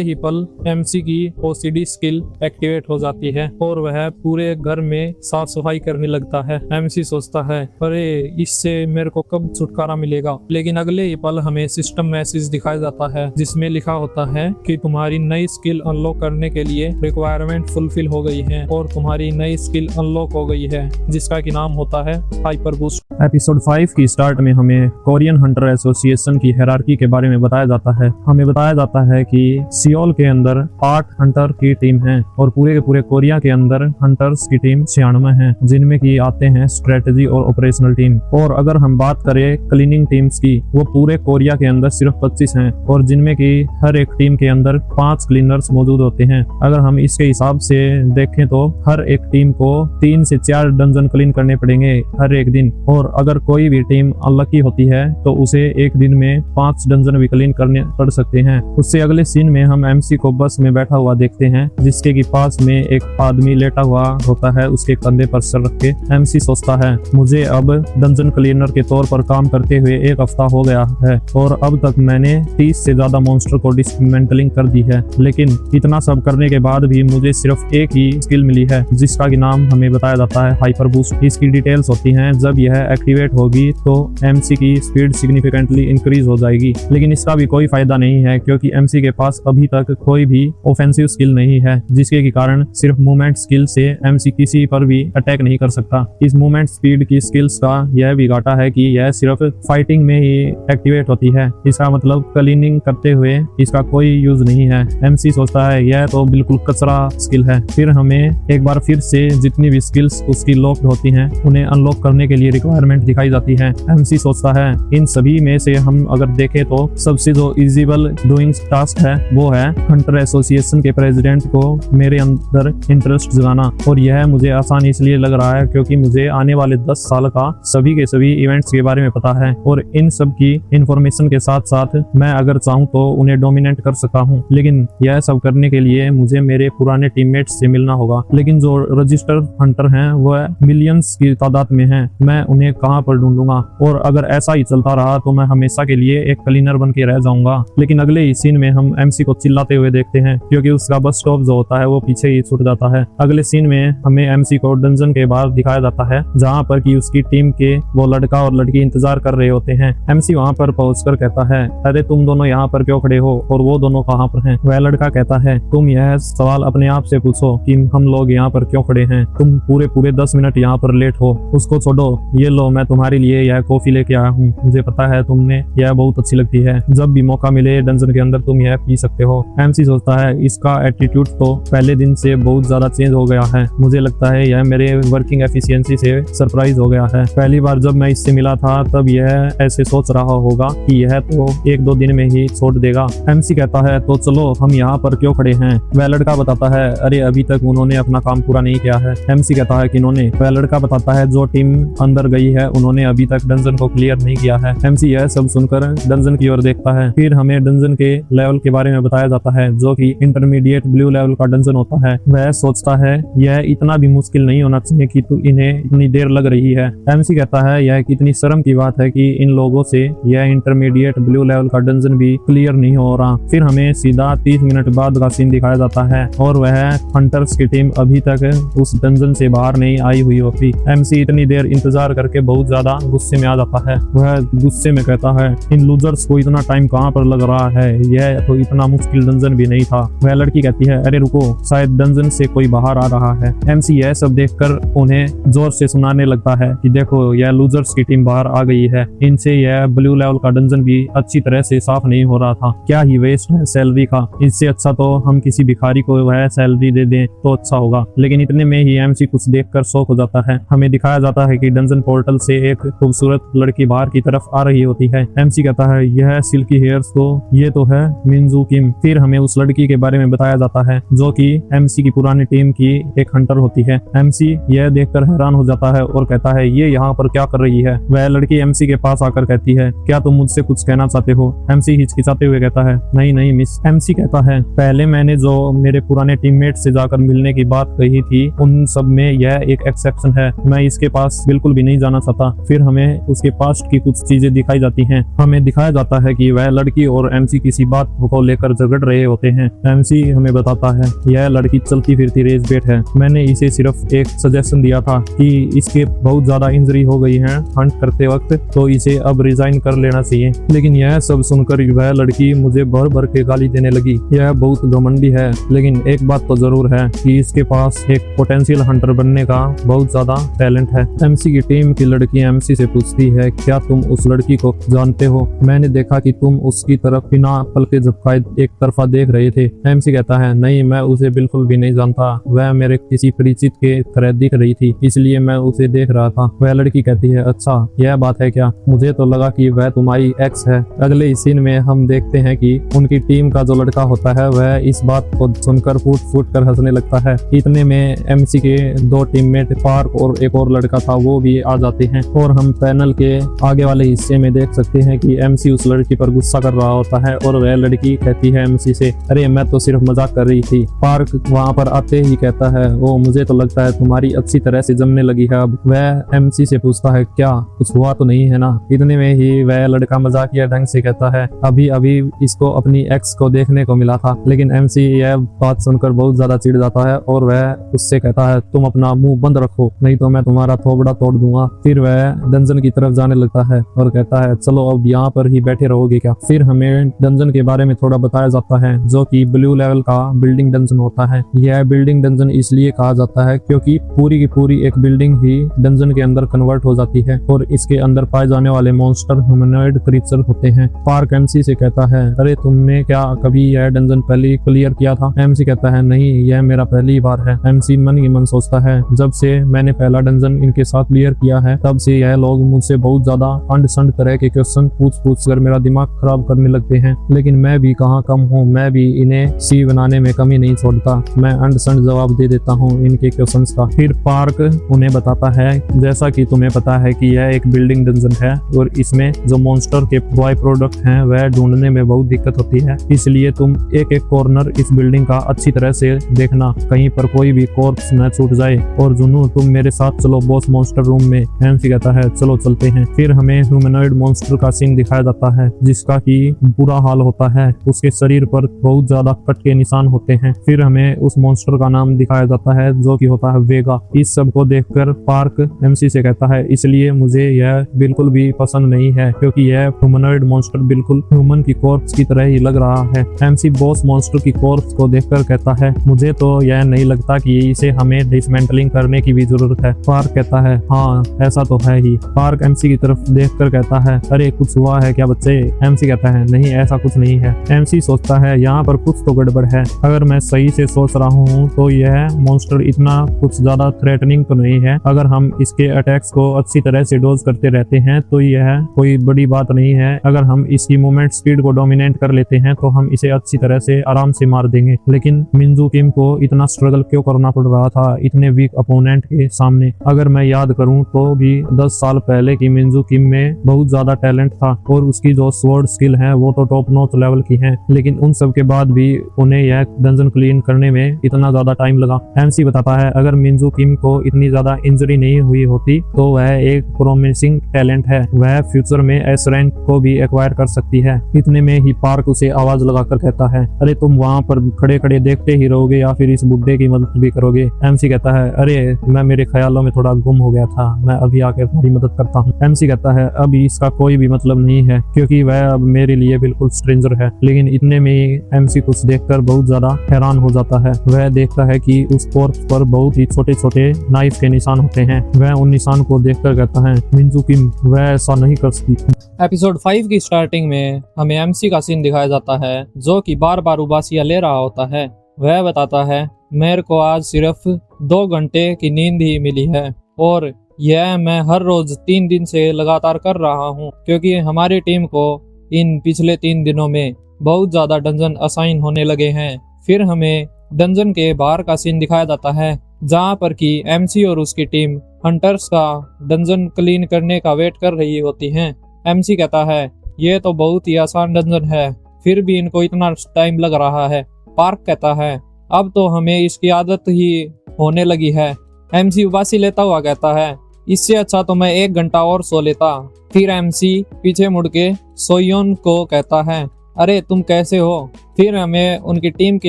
ही पल एमसी की ओसीडी स्किल एक्टिवेट हो जाती है और वह पूरे घर में साफ सफाई करने लगता है। एमसी सोचता है अरे इससे मेरे को कब छुटकारा मिलेगा। लेकिन अगले ही पल हमें सिस्टम मैसेज दिखाया जाता है जिसमें लिखा होता है कि तुम्हारी नई स्किल अनलॉक करने के लिए रिक्वायरमेंट फुलफिल हो गई है और तुम्हारी नई स्किल अनलॉक हो गई है जिसका की नाम होता है हाइपर बूस्ट। एपिसोड 5 की स्टार्ट में हमें कोरियन हंटर एसोसिएशन की हायरार्की के बारे में बताया जाता है। हमें बताया जाता है कि सियोल के अंदर 8 हंटर की टीम है और पूरे के पूरे कोरिया के अंदर हंटर्स की टीम 96 है जिनमें की आते हैं स्ट्रेटेजी और ऑपरेशनल टीम। और अगर हम बात करें क्लीनिंग टीम्स की, वो पूरे कोरिया के अंदर सिर्फ 25 हैं और जिनमें की हर एक टीम के अंदर 5 क्लीनर्स मौजूद होते हैं। अगर हम इसके हिसाब से देखें तो हर एक टीम को 3 से 4 डंजन क्लीन करने पड़ेंगे हर एक दिन। और अगर कोई भी टीम अनलकी होती है तो उसे एक दिन में 5 डंजन भी क्लीन करने पड़ सकते हैं। उससे अगले सीन में हम एमसी को बस में बैठा हुआ देखते हैं जिसके की पास में एक आदमी लेटा हुआ होता है, उसके कंधे पर सर रख के। एमसी सोचता है मुझे अब डंजन क्लीनर के तौर पर काम करते हुए 1 हफ्ता हो गया है और अब तक मैंने 30 से ज्यादा मॉन्स्टर को डिसमेंटलिंग कर दी है। लेकिन इतना सब करने के बाद भी मुझे सिर्फ एक ही स्किल मिली है जिसका की नाम हमें बताया जाता है हाइपर बूस्ट। इसकी डिटेल्स होती हैं जब यह एक्टिवेट होगी तो एमसी की स्पीड सिग्निफिकेंटली इंक्रीज हो जाएगी। लेकिन इसका भी कोई फायदा नहीं है क्योंकि एमसी के पास अभी तक कोई भी ऑफेंसिव स्किल नहीं है जिसके के कारण सिर्फ मूवमेंट स्किल से एमसी किसी पर भी अटैक नहीं कर सकता। इस मूवमेंट स्पीड की स्किल्स का यह भी घाटा है कि यह सिर्फ फाइटिंग में ही एक्टिवेट होती है। इसका मतलब क्लीनिंग करते हुए इसका कोई यूज नहीं है। एमसी सोचता है यह तो बिल्कुल दूसरा स्किल है। फिर हमें एक बार फिर से जितनी भी स्किल्स उसकी लॉक्ड होती हैं उन्हें अनलॉक करने के लिए रिक्वायरमेंट दिखाई जाती है। एमसी सोचता है इन सभी में से हम अगर देखें तो सबसे जो इजिबल डूइंग टास्क है वो है हंटर एसोसिएशन के प्रेसिडेंट को मेरे अंदर इंटरेस्ट जगाना, और यह मुझे आसान इसलिए लग रहा है क्योंकि मुझे आने वाले 10 साल का सभी के सभी इवेंट्स के बारे में पता है और इन सब की इंफॉर्मेशन के साथ साथ मैं अगर चाहूँ तो उन्हें डोमिनेट कर सकता हूँ। लेकिन यह सब करने के लिए मुझे मेरे पुराने टीममेट्स से मिलना होगा। लेकिन जो रजिस्टर्ड हंटर हैं वह मिलियंस की तादाद में हैं, मैं उन्हें कहाँ पर ढूंढूंगा, और अगर ऐसा ही चलता रहा तो मैं हमेशा के लिए एक क्लीनर बन के रह जाऊंगा। लेकिन अगले ही सीन में हम एमसी को चिल्लाते हुए देखते हैं क्योंकि उसका बस स्टॉप जो होता है वो पीछे ही छूट जाता है। अगले सीन में हमें एमसी को डंजन के बाहर दिखाया जाता है जहाँ पर कि उसकी टीम के वो लड़का और लड़की इंतजार कर रहे होते हैं। एमसी वहाँ पर पहुंचकर कहता है अरे तुम दोनों यहाँ पर क्यों खड़े हो और वो दोनों कहाँ पर हैं? वह लड़का कहता है तुम यह सवाल अपने आप से पूछो कि हम लोग यहाँ पर क्यों खड़े हैं, तुम पूरे 10 मिनट यहाँ पर लेट हो। उसको छोड़ो, ये लो मैं तुम्हारे लिए यह कॉफी लेके आया हूँ, मुझे पता है तुम्हें यह बहुत अच्छी लगती है, जब भी मौका मिले डंजन के अंदर तुम यह पी सकते हो। एमसी सोचता है इसका एटीट्यूड तो पहले दिन से बहुत ज्यादा चेंज हो गया है, मुझे लगता है यह मेरे वर्किंग एफिशिएंसी से सरप्राइज हो गया है। पहली बार जब मैं इससे मिला था तब यह ऐसे सोच रहा होगा कि यह तो 1-2 दिन में ही छोड़ देगा। एमसी कहता है तो चलो हम यहाँ पर क्यों खड़े हैं? वह लड़का बताता है अरे अभी तक उन्होंने अपना काम पूरा नहीं किया है। एमसी कहता है कि इन्होंने? वह लड़का बताता है जो टीम अंदर गई है उन्होंने अभी तक डंजन को क्लियर नहीं किया है। एमसी यह सब सुनकर डंजन की ओर देखता है। फिर हमें डंजन के लेवल के बारे में बताया जाता है जो कि इंटरमीडिएट ब्लू लेवल का डंजन होता है। वह सोचता है यह इतना भी मुश्किल नहीं होना चाहिए कि इन्हें इतनी देर लग रही है। एमसी कहता है यह कितनी शर्म की बात है कि इन लोगों से यह इंटरमीडिएट ब्लू लेवल का डंजन भी क्लियर नहीं हो रहा। फिर हमें सीधा 30 मिनट बाद का सीन दिखाया जाता है और वह हंटर्स की टीम अभी तक उस डंजन से बाहर नहीं आई हुई होती। एमसी इतनी देर इंतजार करके बहुत ज्यादा गुस्से में आ जाता है। वह गुस्से में कहता है इन लूजर्स को इतना टाइम कहाँ पर लग रहा है, यह तो इतना मुश्किल डंजन भी नहीं था। वह लड़की कहती है अरे रुको, शायद डंजन से कोई बाहर आ रहा है। एमसी यह सब देखकर उन्हें जोर से सुनाने लगता है कि देखो यह लूजर्स की टीम बाहर आ गई है, इनसे यह ब्लू लेवल का डंजन भी अच्छी तरह से साफ नहीं हो रहा था, क्या ही वेस्ट है सैलरी का, इससे अच्छा तो हम किसी भिखारी को वह सैलरी दे दें तो अच्छा होगा। लेकिन इतने में ही एमसी कुछ देखकर शॉक हो जाता है। हमें दिखाया जाता है कि डंजन पोर्टल से एक खूबसूरत लड़की बाहर की तरफ आ रही होती है। एमसी कहता है यह सिल्की हेयर्स तो ये तो है मिंजू किम। फिर हमें उस लड़की के बारे में बताया जाता है जो कि एमसी की पुरानी टीम की एक हंटर होती है। एमसी यह देखकर हैरान हो जाता है और कहता है ये यहाँ पर क्या कर रही है? वह लड़की एमसी के पास आकर कहती है क्या तुम मुझसे कुछ कहना चाहते हो? एमसी हिचकिचाते हुए कहता है नहीं नहीं मिस। एमसी कहता है पहले मैंने जो मेरे पुराने टीममेट से जाकर मिलने की बात कही थी उन सब में यह एक एक्सेप्शन है, मैं इसके पास बिल्कुल भी नहीं जाना चाहता। फिर हमें उसके पास्ट की कुछ चीजें दिखाई जाती हैं। हमें दिखाया जाता है कि वह लड़की और एमसी किसी बात को लेकर झगड़ रहे होते हैं। एमसी हमें बताता है यह लड़की चलती फिरती रेसबेट है, मैंने इसे सिर्फ एक सजेशन दिया था कि इसके बहुत ज्यादा इंजरी हो गई है हंट करते वक्त, तो इसे अब रिजाइन कर लेना चाहिए। लेकिन यह सब सुनकर वह लड़की मुझे भर भर के गाली देने लगी। यह बहुत घमंडी है, लेकिन एक बात तो जरूर है कि इसके पास एक पोटेंशियल हंटर बनने का बहुत ज्यादा टैलेंट है। एमसी की टीम की लड़की एमसी से पूछती है क्या तुम उस लड़की को जानते हो? मैंने देखा कि तुम उसकी तरफ बिना पलके झपकाए एक तरफा देख रहे थे। एमसी कहता है नहीं, मैं उसे बिल्कुल भी नहीं जानता, वह मेरे किसी परिचित के तरह दिख रही थी इसलिए मैं उसे देख रहा था। वह लड़की कहती है अच्छा यह बात है क्या, मुझे तो लगा कि वह तुम्हारी एक्स है। अगले इस सीन में हम देखते हैं कि उनकी टीम का जो लड़का होता है वह इस बात को सुनकर फूट कर हंसने लगता है। इतने में एमसी के 2 टीममेट पार्क और एक और लड़का था वो भी आ जाते हैं और हम पैनल के आगे वाले हिस्से में देख सकते हैं कि एमसी उस लड़की पर गुस्सा कर रहा होता है और वह लड़की कहती है एमसी से अरे मैं तो सिर्फ मजाक कर रही थी। पार्क वहाँ पर आते ही कहता है ओ मुझे तो लगता है तुम्हारी अच्छी तरह से जमने लगी है अब। वह एमसी से पूछता है क्या कुछ हुआ तो नहीं है ना? इतने में ही वह लड़का मजाकिया ढंग से कहता है अभी अभी इसको अपनी एक्स को देखने को मिला था। लेकिन एमसी यह बात सुनकर बहुत ज्यादा चिढ़ जाता है और वह उससे कहता है तुम अपना मुंह बंद रखो नहीं तो मैं तुम्हारा थोबड़ा तोड़ दूंगा। फिर वह डंजन की तरफ जाने लगता है और कहता है चलो अब यहाँ पर ही बैठे रहोगे क्या? फिर हमें डंजन के बारे में थोड़ा बताया जाता है जो कि ब्लू लेवल का बिल्डिंग डंजन होता है। यह बिल्डिंग डंजन इसलिए कहा जाता है क्योंकि पूरी की पूरी एक बिल्डिंग ही डंजन के अंदर कन्वर्ट हो जाती है और इसके अंदर पाए जाने वाले मॉन्स्टर ह्यूमनॉइड क्रीचर होते हैं। पार्क एमसी से कहता है अरे तुमने क्या कभी यह डंजन पहले क्लियर किया था? एमसी कहता है नहीं, यह मेरा पहली बार है। MC मन ही मन सोचता है जब से मैंने पहला डंजन इनके साथ क्लियर किया है तब से यह लोग मुझसे बहुत ज्यादा अंड संड तरह के क्वेश्चन पूछ कर मेरा दिमाग खराब करने लगते हैं, लेकिन मैं भी कहाँ कम हूँ, मैं भी इन्हें सी बनाने में कमी नहीं छोड़ता। मैं अंड संड जवाब दे देता हूँ इनके क्वेश्चन का। फिर पार्क उन्हें बताता है जैसा कि तुम्हें पता है कि यह एक बिल्डिंग डंजन है और इसमें जो मॉन्स्टर के बाय प्रोडक्ट हैं वह ढूंढने में बहुत दिक्कत होती है, इसलिए तुम एक एक कॉर्नर इस बिल्डिंग का अच्छी तरह से देखना, कहीं पर कोई भी कॉर्प्स न छूट जाए। और जुनू तुम मेरे साथ चलो बॉस मॉन्स्टर रूम में। MC कहता है चलो चलते हैं। फिर हमें ह्यूमनॉइड मॉन्स्टर का सीन दिखाया जाता है जिसका कि बुरा हाल होता है, उसके शरीर पर बहुत ज्यादा कट के निशान होते हैं। फिर हमें उस मॉन्स्टर का नाम दिखाया जाता है जो कि होता है वेगा। इस सब को देखकर पार्क MC से कहता है इसलिए मुझे यह बिल्कुल भी पसंद नहीं है क्योंकि यह ह्यूमनॉइड मॉन्स्टर बिल्कुल ह्यूमन की कॉर्प्स की तरह ही लग रहा है। MC बॉस मॉन्स्टर की कॉर्प्स को देखकर कहता है मुझे तो यह नहीं लगता कि इसे हमें डिसमेंटलिंग करने की भी जरूरत है। पार्क कहता है हाँ ऐसा तो है ही। पार्क MC की तरफ देखकर कहता है अरे कुछ हुआ है क्या बच्चे? MC कहता है नहीं ऐसा कुछ नहीं है। MC सोचता है यहाँ पर कुछ तो गड़बड़ है। अगर मैं सही से सोच रहा हूँ तो यह मॉन्स्टर इतना कुछ ज्यादा थ्रेटनिंग तो नहीं है। अगर हम इसके अटैक्स को अच्छी तरह से डोज करते रहते हैं तो यह कोई बड़ी बात नहीं है। अगर हम इसकी मूवमेंट स्पीड को डोमिनेट कर लेते हैं तो हम इसे अच्छी तरह से आराम से मार देंगे। लेकिन मिंजू किम को इतना स्ट्रगल क्यों करना पड़ रहा था इतने वीक अपोनेंट के सामने? अगर मैं याद करूं तो भी 10 साल पहले की मिंजू किम में बहुत ज्यादा टैलेंट था और उसकी जो स्वॉर्ड स्किल है वो तो टॉप नॉच लेवल की है, लेकिन उन सब के बाद भी उन्हें यह डंजन क्लीन करने में इतना ज्यादा टाइम लगा। MC बताता है अगर मिंजू किम को इतनी ज्यादा इंजरी नहीं हुई होती तो वह एक प्रोमिसिंग टैलेंट है, वह फ्यूचर में एस रैंक को भी एक्वायर कर सकती है। इतने में ही पार्क उसे आवाज लगाकर कहता है अरे तुम वहाँ पर खड़े खड़े देखते ही रहोगे या फिर इस बुड्ढे की मदद भी करोगे? MC कहता है अरे मैं मेरे ख्यालों में थोड़ा गुम हो गया था, मैं अभी आकर तुम्हारी मदद करता हूँ। MC कहता है अभी इसका कोई भी मतलब नहीं है क्योंकि वह अब मेरे लिए बिल्कुल स्ट्रेंजर है। लेकिन इतने में ही MC कुछ देखकर बहुत ज्यादा हैरान हो जाता है। वह देखता है कि उस कॉर्प्स पर बहुत ही छोटे छोटे नाइफ के निशान होते हैं। वह उन निशान को देखकर कहता है मिंजू किम वह ऐसा नहीं कर सकती। एपिसोड 5 की स्टार्टिंग में हमें MC का सीन दिखाया जाता है जो कि बार बार उबासियां ले रहा होता है। वह बताता है मेरे को आज सिर्फ 2 घंटे की नींद ही मिली है और यह मैं हर रोज 3 दिन से लगातार कर रहा हूँ क्योंकि हमारी टीम को इन पिछले 3 दिनों में बहुत ज्यादा डंजन असाइन होने लगे हैं। फिर हमें डंजन के बाहर का सीन दिखाया जाता है जहाँ पर कि MC और उसकी टीम हंटर्स का डंजन क्लीन करने का वेट कर रही होती हैं। MC कहता है ये तो बहुत ही आसान डंजन है फिर भी इनको इतना टाइम लग रहा है। पार्क कहता है अब तो हमें इसकी आदत ही होने लगी है। MC उबासी लेता हुआ कहता है इससे अच्छा तो मैं 1 घंटा और सो लेता। फिर MC पीछे मुड़ के सोयोन को कहता है अरे तुम कैसे हो? फिर हमें उनकी टीम की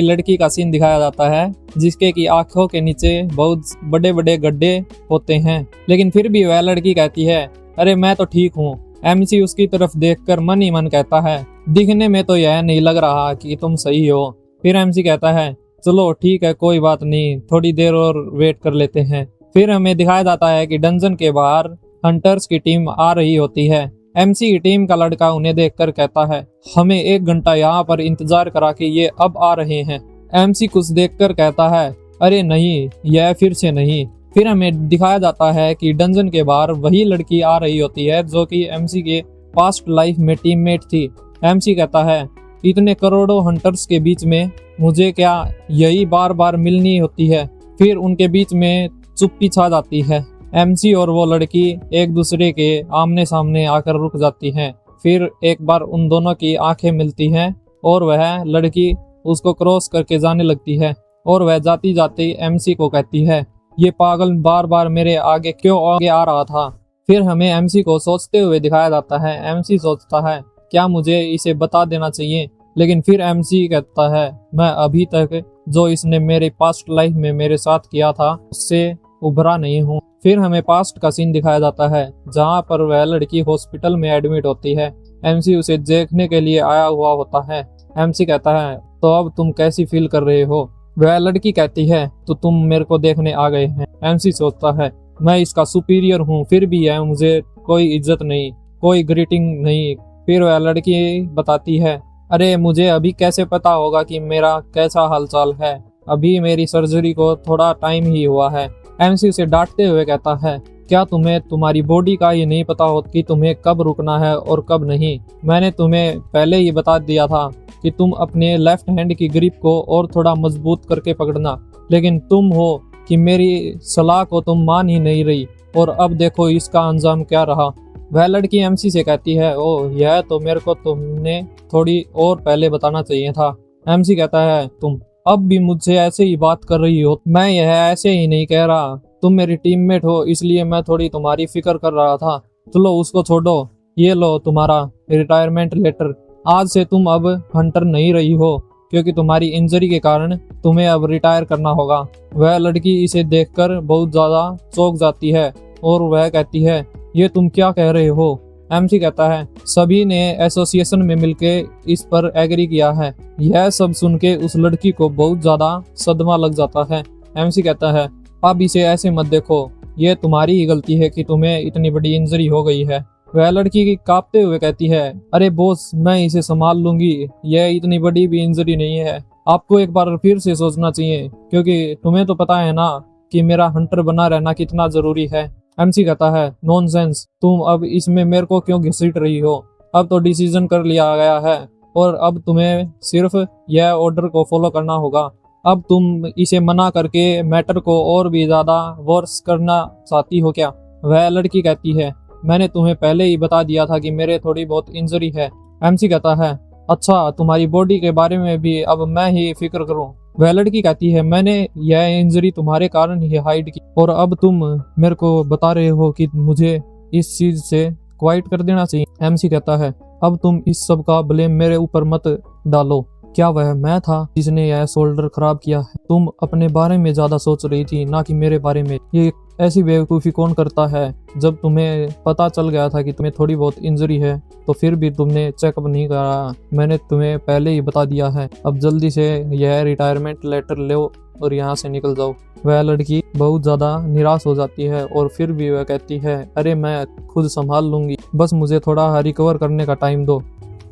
लड़की का सीन दिखाया जाता है जिसके की आंखों के नीचे बहुत बड़े बड़े गड्ढे होते हैं, लेकिन फिर भी वह लड़की कहती है अरे मैं तो ठीक हूँ। MC उसकी तरफ देखकर मन ही मन कहता है दिखने में तो यह नहीं लग रहा कि तुम सही हो। फिर MC कहता है चलो ठीक है कोई बात नहीं, थोड़ी देर और वेट कर लेते हैं। फिर हमें दिखाया जाता है कि डंजन के बाहर हंटर्स की टीम आ रही होती है। MC की टीम का लड़का उन्हें देखकर कहता है हमें 1 घंटा यहाँ पर इंतजार करा के ये अब आ रहे हैं। MC कुछ देखकर कहता है अरे नहीं यह फिर से नहीं। फिर हमें दिखाया जाता है कि डंजन के बाहर वही लड़की आ रही होती है जो कि MC के पास्ट लाइफ में टीममेट थी। MC कहता है इतने करोड़ों हंटर्स के बीच में मुझे क्या यही बार बार मिलनी होती है? फिर उनके बीच में चुप्पी छा जाती है। MC और वो लड़की एक दूसरे के आमने सामने आकर रुक जाती हैं। फिर एक बार उन दोनों की आंखें मिलती हैं और वह लड़की उसको क्रॉस करके जाने लगती है और वह जाती जाती MC को कहती है ये पागल बार बार मेरे आगे क्यों आगे आ रहा था। फिर हमें MC को सोचते हुए दिखाया जाता है। MC सोचता है क्या मुझे इसे बता देना चाहिए, लेकिन फिर MC कहता है मैं अभी तक जो इसने मेरे पास्ट लाइफ में मेरे साथ किया था उससे उभरा नहीं हूँ। फिर हमें पास्ट का सीन दिखाया जाता है जहाँ पर वह लड़की हॉस्पिटल में एडमिट होती है। MC उसे देखने के लिए आया हुआ होता है। MC कहता है तो अब तुम कैसी फील कर रहे हो? वह लड़की कहती है तो तुम मेरे को देखने आ गए हैं। MC सोचता है मैं इसका सुपीरियर हूँ फिर भी है मुझे कोई इज्जत नहीं, कोई ग्रीटिंग नहीं। फिर वह लड़की बताती है अरे मुझे अभी कैसे पता होगा कि मेरा कैसा हालचाल है? अभी मेरी सर्जरी को थोड़ा टाइम ही हुआ है। एमसी उसे डांटते हुए कहता है, क्या तुम्हें तुम्हारी बॉडी का ये नहीं पता हो कि तुम्हें कब रुकना है और कब नहीं? मैंने तुम्हें पहले ही बता दिया था कि तुम अपने लेफ्ट हैंड की ग्रिप को और थोड़ा मजबूत करके पकड़ना, लेकिन तुम हो कि मेरी सलाह को तुम मान ही नहीं रही, और अब देखो इसका अंजाम क्या रहा। वह लड़की एमसी से कहती है, ओह यह तो मेरे को तुमने थोड़ी और पहले बताना चाहिए था। एमसी कहता है, तुम अब भी मुझसे ऐसे ही बात कर रही हो? मैं यह ऐसे ही नहीं कह रहा, तुम मेरी टीममेट हो इसलिए मैं थोड़ी तुम्हारी फिक्र कर रहा था। चलो उसको छोड़ो, ये लो तुम्हारा रिटायरमेंट लेटर। आज से तुम अब हंटर नहीं रही हो, क्योंकि तुम्हारी इंजरी के कारण तुम्हें अब रिटायर करना होगा। वह लड़की इसे देखकर बहुत ज्यादा चौंक जाती है और वह कहती है, ये तुम क्या कह रहे हो? एमसी कहता है, सभी ने एसोसिएशन में मिलकर इस पर एग्री किया है। यह सब सुन के उस लड़की को बहुत ज्यादा सदमा लग जाता है। एमसी कहता है, अब इसे ऐसे मत देखो, ये तुम्हारी ही गलती है कि तुम्हें इतनी बड़ी इंजरी हो गई है। वह लड़की कांपते हुए कहती है, अरे बॉस मैं इसे संभाल लूंगी, यह इतनी बड़ी भी इंजरी नहीं है। आपको एक बार फिर से सोचना चाहिए, क्योंकि तुम्हें तो पता है ना कि मेरा हंटर बना रहना कितना जरूरी है। एमसी कहता है, नॉनसेंस, तुम अब इसमें मेरे को क्यों घसीट रही हो? अब तो डिसीजन कर लिया गया है और अब तुम्हें सिर्फ यह ऑर्डर को फॉलो करना होगा। अब तुम इसे मना करके मैटर को और भी ज्यादा वर्स करना चाहती हो क्या? वह लड़की कहती है, मैंने तुम्हें पहले ही बता दिया था कि मेरे थोड़ी बहुत इंजरी है। एमसी कहता है, अच्छा तुम्हारी बॉडी के बारे में भी अब मैं ही फिक्र करूं? वह लड़की कहती है, मैंने यह इंजरी तुम्हारे कारण ही हाइड की और अब तुम मेरे को बता रहे हो कि मुझे इस चीज से क्वाइट कर देना चाहिए। एमसी कहता है, अब तुम इस सब का ब्लेम मेरे ऊपर मत डालो। क्या वह मैं था जिसने यह शोल्डर खराब किया है? तुम अपने बारे में ज्यादा सोच रही थी, ना कि मेरे बारे में। ये ऐसी बेवकूफ़ी कौन करता है? जब तुम्हें पता चल गया था कि तुम्हें थोड़ी बहुत इंजरी है तो फिर भी तुमने चेकअप नहीं करा। मैंने तुम्हें पहले ही बता दिया है। अब जल्दी से यह रिटायरमेंट लेटर लो और यहाँ से निकल जाओ। वह लड़की बहुत ज़्यादा निराश हो जाती है और फिर भी वह कहती है, अरे मैं खुद संभाल लूंगी, बस मुझे थोड़ा रिकवर करने का टाइम दो।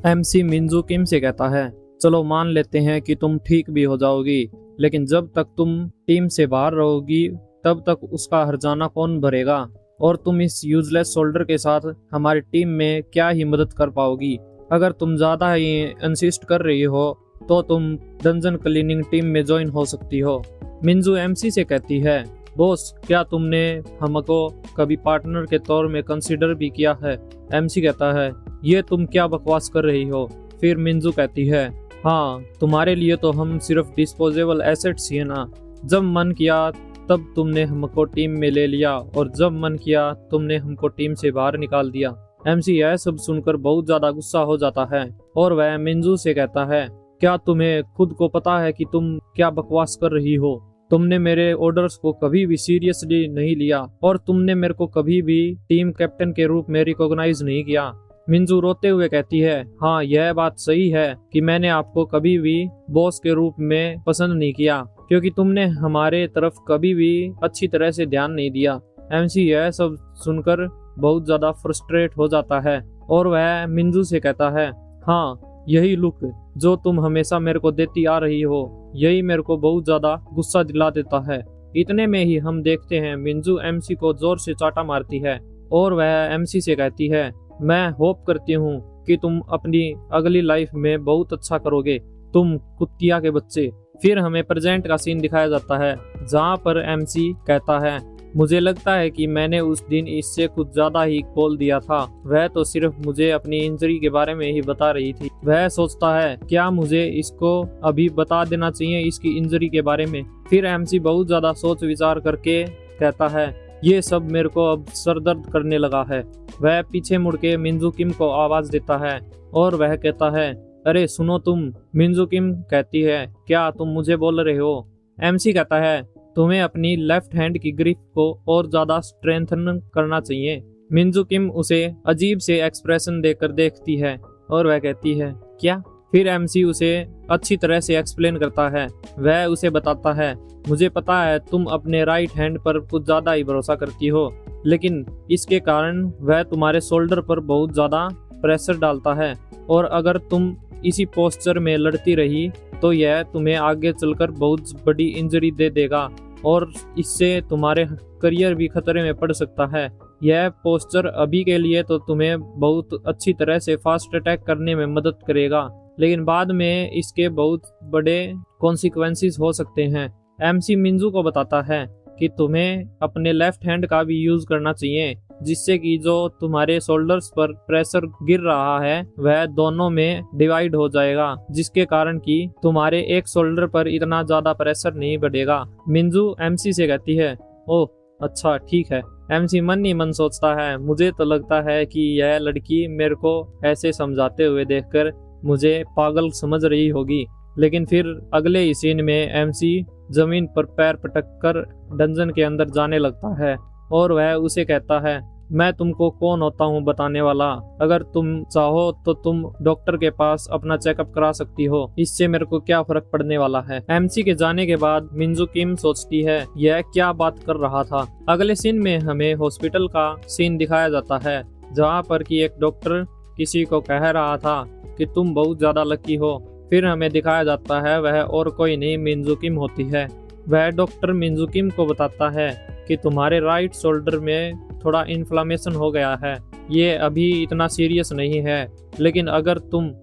एमसी मिंजू किम से कहता है, चलो मान लेते हैं कि तुम ठीक भी हो जाओगी, लेकिन जब तक तुम टीम से बाहर रहोगी तब तक उसका हर्जाना कौन भरेगा? और तुम इस यूजलेस शोल्डर के साथ हमारी टीम में क्या ही मदद कर पाओगी? अगर तुम ज़्यादा ही इंसिस्ट कर रही हो तो तुम डंजन क्लीनिंग टीम में ज्वाइन हो सकती हो। मिंजू एमसी से कहती है, बॉस क्या तुमने हमको कभी पार्टनर के तौर में कंसीडर भी किया है? एमसी कहता है, ये तुम क्या बकवास कर रही हो? फिर मिंजू कहती है, हाँ तुम्हारे लिए तो हम सिर्फ डिस्पोजेबल एसेट्स ही है ना। जब मन किया तब तुमने हमको टीम में ले लिया और जब मन किया तुमने हमको टीम से बाहर निकाल दिया। एमसी यह सब सुनकर बहुत ज्यादा गुस्सा हो जाता है और वह मिंजू से कहता है, क्या तुम्हें खुद को पता है कि तुम क्या बकवास कर रही हो? तुमने मेरे ऑर्डर्स को कभी भी सीरियसली नहीं लिया और तुमने मेरे को कभी भी टीम कैप्टन के रूप में रिकॉग्नाइज नहीं किया। मिंजू रोते हुए कहती है, हाँ यह बात सही है कि मैंने आपको कभी भी बॉस के रूप में पसंद नहीं किया, क्योंकि तुमने हमारे तरफ कभी भी अच्छी तरह से ध्यान नहीं दिया। एमसी यह सब सुनकर बहुत ज्यादा फ्रस्ट्रेट हो जाता है और वह मिंजू से कहता है, हाँ यही लुक जो तुम हमेशा मेरे को देती आ रही हो, यही मेरे को बहुत ज्यादा गुस्सा दिला देता है। इतने में ही हम देखते हैं मिंजू एमसी को जोर से चाटा मारती है और वह एमसी से कहती है, मैं होप करती हूँ कि तुम अपनी अगली लाइफ में बहुत अच्छा करोगे, तुम कुत्तिया के बच्चे। फिर हमें प्रेजेंट का सीन दिखाया जाता है जहाँ पर एमसी कहता है, मुझे लगता है कि मैंने उस दिन इससे कुछ ज्यादा ही बोल दिया था। वह तो सिर्फ मुझे अपनी इंजरी के बारे में ही बता रही थी। वह सोचता है, क्या मुझे इसको अभी बता देना चाहिए इसकी इंजरी के बारे में? फिर एमसी बहुत ज्यादा सोच विचार करके कहता है, ये सब मेरे को अब सरदर्द करने लगा है। वह पीछे मुड़ के मिंजू किम को आवाज देता है और वह कहता है, अरे सुनो तुम। मिंजू किम कहती है, क्या तुम मुझे बोल रहे हो? एमसी कहता है, तुम्हें अपनी लेफ्ट हैंड की ग्रिप को और ज्यादा स्ट्रेंथन करना चाहिए। मिंजू किम उसे अजीब से एक्सप्रेशन देकर देखती है और वह कहती है, क्या? फिर एमसी उसे अच्छी तरह से एक्सप्लेन करता है। वह उसे बताता है, मुझे पता है तुम अपने राइट हैंड पर कुछ ज्यादा ही भरोसा करती हो, लेकिन इसके कारण वह तुम्हारे शोल्डर पर बहुत ज्यादा प्रेशर डालता है और अगर तुम इसी पोस्चर में लड़ती रही तो यह तुम्हें आगे चलकर बहुत बड़ी इंजरी दे देगा और इससे तुम्हारे करियर भी खतरे में पड़ सकता है। यह पोस्चर अभी के लिए तो तुम्हें बहुत अच्छी तरह से फास्ट अटैक करने में मदद करेगा, लेकिन बाद में इसके बहुत बड़े कॉन्सिक्वेंसेस हो सकते हैं। एमसी मिंजू को बताता है कि तुम्हें अपने लेफ्ट हैंड का भी यूज करना चाहिए, जिससे कि जो तुम्हारे शोल्डर्स पर प्रेशर गिर रहा है वह दोनों में डिवाइड हो जाएगा, जिसके कारण कि तुम्हारे एक शोल्डर पर इतना ज्यादा प्रेशर नहीं बढ़ेगा। मिंजू एमसी से कहती है, ओह अच्छा ठीक है। एमसी मन ही मन सोचता है, मुझे तो लगता है कि यह लड़की मेरे को ऐसे समझाते हुए देखकर मुझे पागल समझ रही होगी। लेकिन फिर अगले ही सीन में एमसी जमीन पर पैर पटक कर डंजन के अंदर जाने लगता है और वह उसे कहता है, मैं तुमको कौन होता हूँ बताने वाला, अगर तुम चाहो तो तुम डॉक्टर के पास अपना चेकअप करा सकती हो, इससे मेरे को क्या फर्क पड़ने वाला है। एमसी के जाने के बाद मिंजू किम सोचती है यह क्या बात कर रहा था। अगले सीन में हमें हॉस्पिटल का सीन दिखाया जाता है, जहाँ पर कि एक डॉक्टर किसी को कह रहा था कि तुम बहुत ज्यादा लकी हो। फिर हमें दिखाया जाता है वह और कोई नहीं मिंजू किम होती है। वह डॉक्टर मिंजू किम को बताता है कि तुम्हारे राइट शोल्डर में थोड़ा इन्फ्लामेशन हो गया है, ये अभी इतना सीरियस नहीं है, लेकिन अगर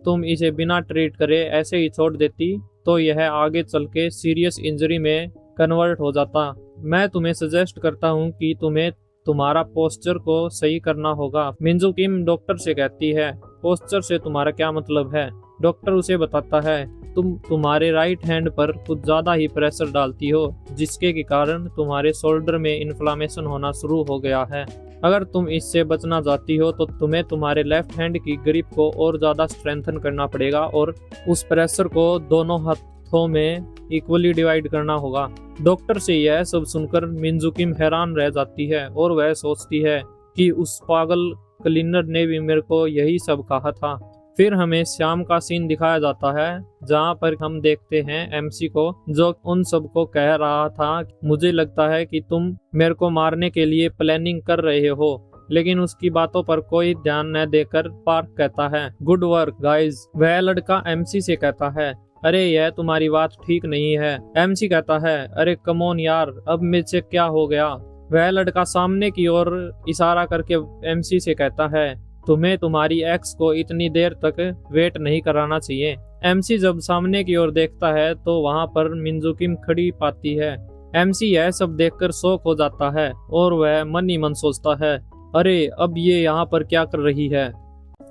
तुम इसे बिना ट्रीट करे ऐसे ही छोड़ देती तो यह आगे चल के सीरियस इंजरी में कन्वर्ट हो जाता। मैं तुम्हें सजेस्ट करता हूँ कि तुम्हें तुम्हारा पोस्चर को सही करना होगा। मिंजू किम डॉक्टर से कहती है, पोस्चर से तुम्हारा क्या मतलब है। डॉक्टर उसे बताता है, तुम्हारे राइट हैंड पर कुछ ज्यादा ही प्रेशर डालती हो, जिसके के कारण तुम्हारे शोल्डर में इन्फ्लामेशन होना शुरू हो गया है। अगर तुम इससे बचना चाहती हो तो तुम्हें तुम्हारे लेफ्ट हैंड की ग्रिप को और ज्यादा स्ट्रेंथन करना पड़ेगा और उस प्रेशर को दोनों हाथों में इक्वली डिवाइड करना होगा। डॉक्टर से यह सब सुनकर मिंजू किम हैरान रह जाती है और वह सोचती है कि उस पागल क्लीनर ने भी मेरे को यही सब कहा था। फिर हमें शाम का सीन दिखाया जाता है, जहाँ पर हम देखते हैं एमसी को, जो उन सबको कह रहा था, मुझे लगता है कि तुम मेरे को मारने के लिए प्लानिंग कर रहे हो। लेकिन उसकी बातों पर कोई ध्यान न देकर पार्क कहता है, गुड वर्क गाइज। वह लड़का एमसी से कहता है, अरे यह तुम्हारी बात ठीक नहीं है। एमसी कहता है, अरे कम ऑन यार, अब मुझसे क्या हो गया। वह लड़का सामने की ओर इशारा करके एमसी से कहता है, तुम्हें तुम्हारी एक्स को इतनी देर तक वेट नहीं कराना चाहिए। एमसी जब सामने की ओर देखता है तो वहां पर मिंजू किम खड़ी पाती है। एमसी यह सब देखकर शॉक हो जाता है और वह मन ही मन सोचता है, अरे अब ये यहाँ पर क्या कर रही है।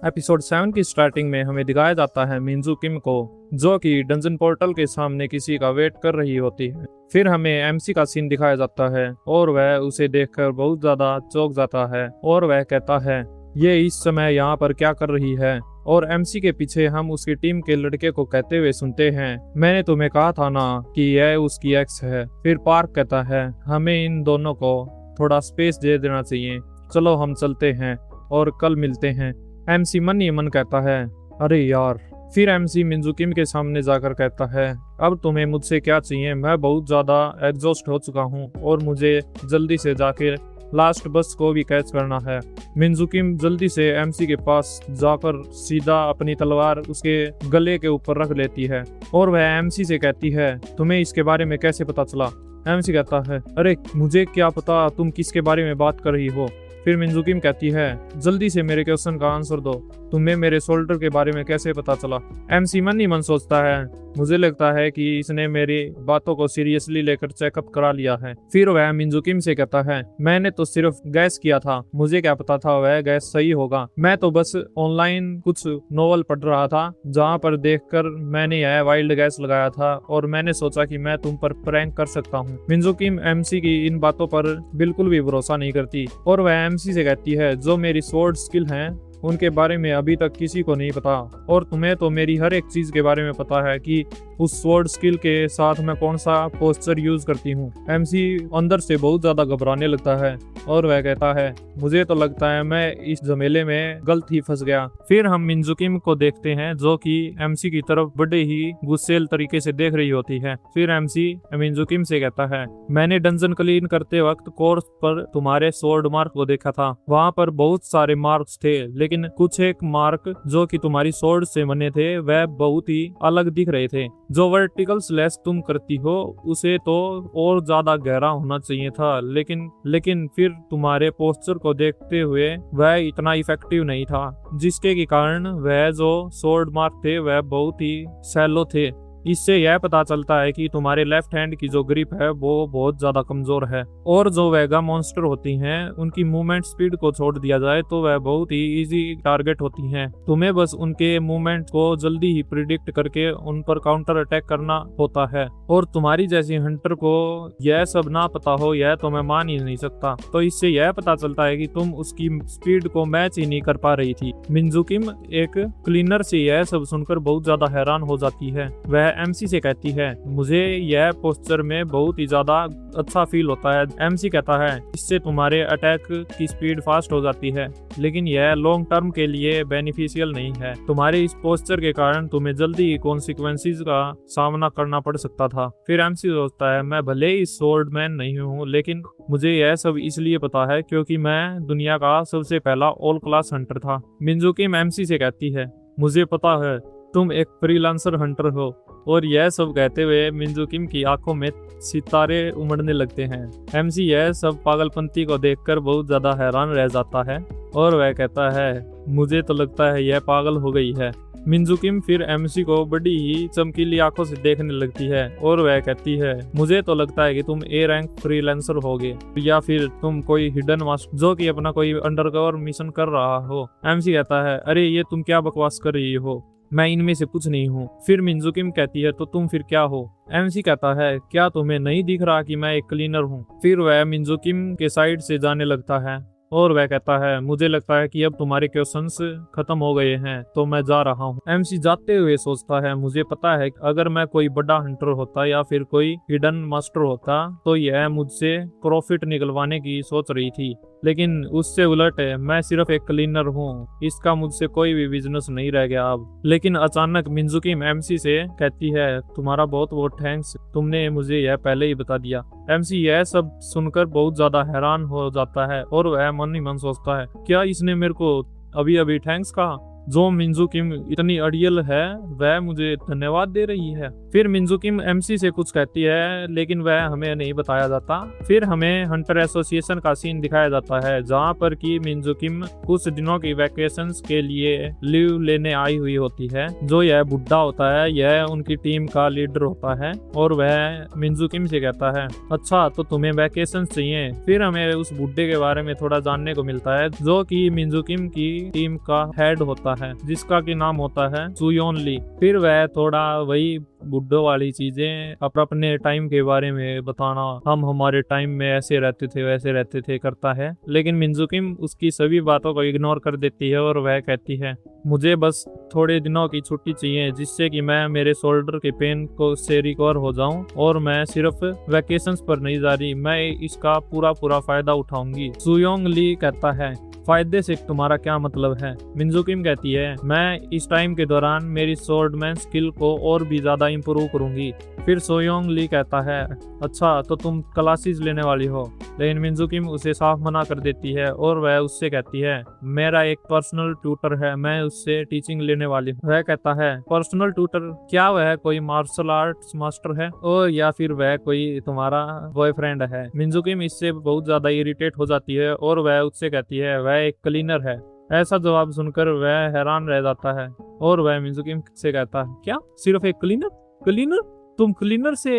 एपिसोड 7 की स्टार्टिंग में हमें दिखाया जाता है मिंजू किम को, जो कि डंजन पोर्टल के सामने किसी का वेट कर रही होती है। फिर हमें एमसी का सीन दिखाया जाता है और वह उसे देखकर बहुत ज्यादा चौंक जाता है और वह कहता है, ये इस समय यहाँ पर क्या कर रही है। और एमसी के पीछे हम उसकी टीम के लड़के को कहते हुए सुनते हैं, मैंने तुम्हें कहा था ना कि यह उसकी एक्स है। फिर पार्क कहता है, हमें इन दोनों को थोड़ा स्पेस दे देना चाहिए, चलो हम चलते हैं और कल मिलते हैं। एमसी मन ही मन कहता है, अरे यार। फिर एमसी मिंजू किम के सामने जाकर कहता है, अब तुम्हें मुझसे क्या चाहिए, मैं बहुत ज्यादा एग्जॉस्ट हो चुका हूँ और मुझे जल्दी से जाके लास्ट बस को भी कैच करना है। मिंजू किम जल्दी से एमसी के पास जाकर सीधा अपनी तलवार उसके गले के ऊपर रख लेती है और वह एमसी से कहती है, तुम्हें इसके बारे में कैसे पता चला। एमसी कहता है, अरे मुझे क्या पता तुम किसके बारे में बात कर रही हो। फिर मिंजू किम कहती है, जल्दी से मेरे क्वेश्चन का आंसर दो, तुम्हें मेरे शोल्डर के बारे में कैसे पता चला। एमसी मन ही मन सोचता है, मुझे लगता है कि इसने मेरी बातों को सीरियसली लेकर चेकअप करा लिया है। फिर वह मिंजू किम से कहता है, मैंने तो सिर्फ गैस किया था, मुझे क्या पता था वह गैस सही होगा। मैं तो बस ऑनलाइन कुछ नोवेल पढ़ रहा था, जहाँ पर देखकर मैंने यह वाइल्ड गैस लगाया था और मैंने सोचा कि मैं तुम पर प्रैंक कर सकता हूँ। मिंजू किम एमसी की इन बातों पर बिल्कुल भी भरोसा नहीं करती और वह एमसी से कहती है, जो मेरी स्वॉर्ड स्किल है उनके बारे में अभी तक किसी को नहीं पता और तुम्हें तो मेरी हर एक चीज के बारे में पता है कि उस स्वॉर्ड स्किल के साथ मैं कौन सा पोस्चर यूज करती हूँ। एमसी अंदर से बहुत ज्यादा घबराने लगता है और वह कहता है, मुझे तो लगता है मैं इस झमेले में गलत ही फंस गया। फिर हम मिंजू किम को देखते हैं, जो कि एमसी की तरफ बड़े ही गुस्सेल तरीके से देख रही होती है। फिर एमसी मिंजू किम से कहता है, मैंने डंजन क्लीन करते वक्त कोर्स पर तुम्हारे स्वॉर्ड मार्क को देखा था, वहाँ पर बहुत सारे मार्क्स थे, लेकिन कुछ एक मार्क जो कि तुम्हारी स्वॉर्ड से बने थे वह बहुत ही अलग दिख रहे थे। जो वर्टिकल स्लैश तुम करती हो उसे तो और ज्यादा गहरा होना चाहिए था, लेकिन फिर तुम्हारे पोस्चर को देखते हुए वह इतना इफेक्टिव नहीं था, जिसके के कारण वह जो स्वॉर्ड मार्क थे वह बहुत ही सैलो थे। इससे यह पता चलता है कि तुम्हारे लेफ्ट हैंड की जो ग्रिप है वो बहुत ज्यादा कमजोर है। और जो वेगा मॉन्स्टर होती हैं उनकी मूवमेंट स्पीड को छोड़ दिया जाए तो वह बहुत ही इजी टारगेट होती हैं। तुम्हें बस उनके मूवमेंट को जल्दी ही प्रिडिक्ट करके उन पर काउंटर अटैक करना होता है। और तुम्हारी जैसी हंटर को यह सब ना पता हो यह तो मैं मान ही नहीं सकता। तो इससे यह पता चलता है कि तुम उसकी स्पीड को मैच ही नहीं कर पा रही थी। मिन्जुकिम एक क्लीनर से यह सब सुनकर बहुत ज्यादा हैरान हो जाती है। वह एमसी से कहती है, मुझे यह पोस्चर में बहुत ही ज्यादा अच्छा फील होता है। एमसी कहता है, इससे तुम्हारे अटैक की स्पीड फास्ट हो जाती है, लेकिन यह लॉन्ग टर्म के लिए बेनिफिशियल नहीं है। तुम्हारे इस पोस्चर के कारण तुम्हें जल्दी ही कॉन्सिक्वेंसेस का सामना करना पड़ सकता था। फिर एमसी सोचता है, मैं भले ही स्वॉर्डमैन नहीं हूँ, लेकिन मुझे यह सब इसलिए पता है क्योंकि मैं दुनिया का सबसे पहला ऑल क्लास हंटर था। मिन्जुकिम एमसी से कहती है, मुझे पता है तुम एक फ्रीलांसर हंटर हो। और यह सब कहते हुए मिन्जुकिम की आंखों में सितारे उमड़ने लगते हैं। एमसी यह सब पागलपंती को देखकर बहुत ज्यादा हैरान रह जाता है और वह कहता है, मुझे तो लगता है यह पागल हो गई है। मिन्जुकिम फिर एमसी को बड़ी ही चमकीली आंखों से देखने लगती है और वह कहती है, मुझे तो लगता है कि तुम ए रैंक फ्रीलांसर होगे या फिर तुम कोई हिडन मास्टर जो कि अपना कोई अंडरकवर मिशन कर रहा हो। एमसी कहता है, अरे ये तुम क्या बकवास कर रही हो, मैं इनमें से कुछ नहीं हूँ। फिर मिन्जुकिम कहती है, तो तुम फिर क्या हो? एमसी कहता है, क्या तुम्हें नहीं दिख रहा कि मैं एक क्लीनर हूँ? फिर वह मिन्जुकिम के साइड से जाने लगता है और वह कहता है, मुझे लगता है कि अब तुम्हारे क्वेश्चंस खत्म हो गए हैं तो मैं जा रहा हूँ। एमसी जाते हुए सोचता है, मुझे पता है अगर मैं कोई बड़ा हंटर होता या फिर कोई हिडन मास्टर होता तो यह मुझसे प्रॉफिट निकलवाने की सोच रही थी, लेकिन उससे उलट है, मैं सिर्फ एक क्लीनर हूँ, इसका मुझसे कोई भी बिजनेस नहीं रह गया अब। लेकिन अचानक मिन्जुकिम एमसी से कहती है, तुम्हारा बहुत बहुत थैंक्स, तुमने मुझे यह पहले ही बता दिया। एमसी यह सब सुनकर बहुत ज्यादा हैरान हो जाता है और वह मन ही मन सोचता है, क्या इसने मेरे को अभी अभी थैंक्स कहा? जो मिन्जुकिम इतनी अड़ियल है वह मुझे धन्यवाद दे रही है। फिर मिन्जुकिम एमसी से कुछ कहती है लेकिन वह हमें नहीं बताया जाता। फिर हमें हंटर एसोसिएशन का सीन दिखाया जाता है जहाँ पर कि मिन्जुकिम कुछ दिनों की वैकेशंस के लिए लीव लेने आई हुई होती है। जो यह बुढ़ा होता है यह उनकी टीम का लीडर होता है और वह मिन्जुकिम से कहता है, अच्छा तो तुम्हें वैकेशंस चाहिए। फिर हमें उस बुढ़े के बारे में थोड़ा जानने को मिलता है जो कि मिन्जुकिम की टीम का हेड होता है, जिसका की नाम होता है सुयोन ली। फिर वह थोड़ा वही बुड्ढों वाली चीजें अपने टाइम के बारे में बताना, हम हमारे टाइम में ऐसे रहते थे वैसे रहते थे करता है, लेकिन मिन्जुकिम उसकी सभी बातों को इग्नोर कर देती है और वह कहती है, मुझे बस थोड़े दिनों की छुट्टी चाहिए जिससे कि मैं मेरे शोल्डर के पेन को से रिकवर हो जाऊं और मैं सिर्फ वैकेशंस पर नहीं जा रही, मैं इसका पूरा फायदा उठाऊंगी। सुयोंग ली कहता है, फायदे से तुम्हारा क्या मतलब है? मिन्जुकिम कहती है, मैं इस टाइम के दौरान मेरी स्वॉर्डमैन स्किल को और भी ज्यादा इंप्रूव करूंगी। फिर सोयोंग ली कहता है, अच्छा तो तुम क्लासेस लेने वाली हो? लेकिन मिन्जुकिम उसे साफ मना कर देती है और वह उससे कहती है, मेरा एक पर्सनल ट्यूटर है, मैं उससे टीचिंग लेने वाली हूँ। वह कहता है, पर्सनल ट्यूटर? क्या वह कोई मार्शल आर्ट्स मास्टर है और या फिर वह कोई तुम्हारा बॉयफ्रेंड है? मिन्जुकिम इससे बहुत ज्यादा इरिटेट हो जाती है और वह उससे कहती है, वह एक क्लीनर है। ऐसा जवाब सुनकर वह हैरान रह जाता है और वह मिन्जुकिम से कहता है, क्या सिर्फ एक क्लीनर? क्लीनर? तुम क्लीनर से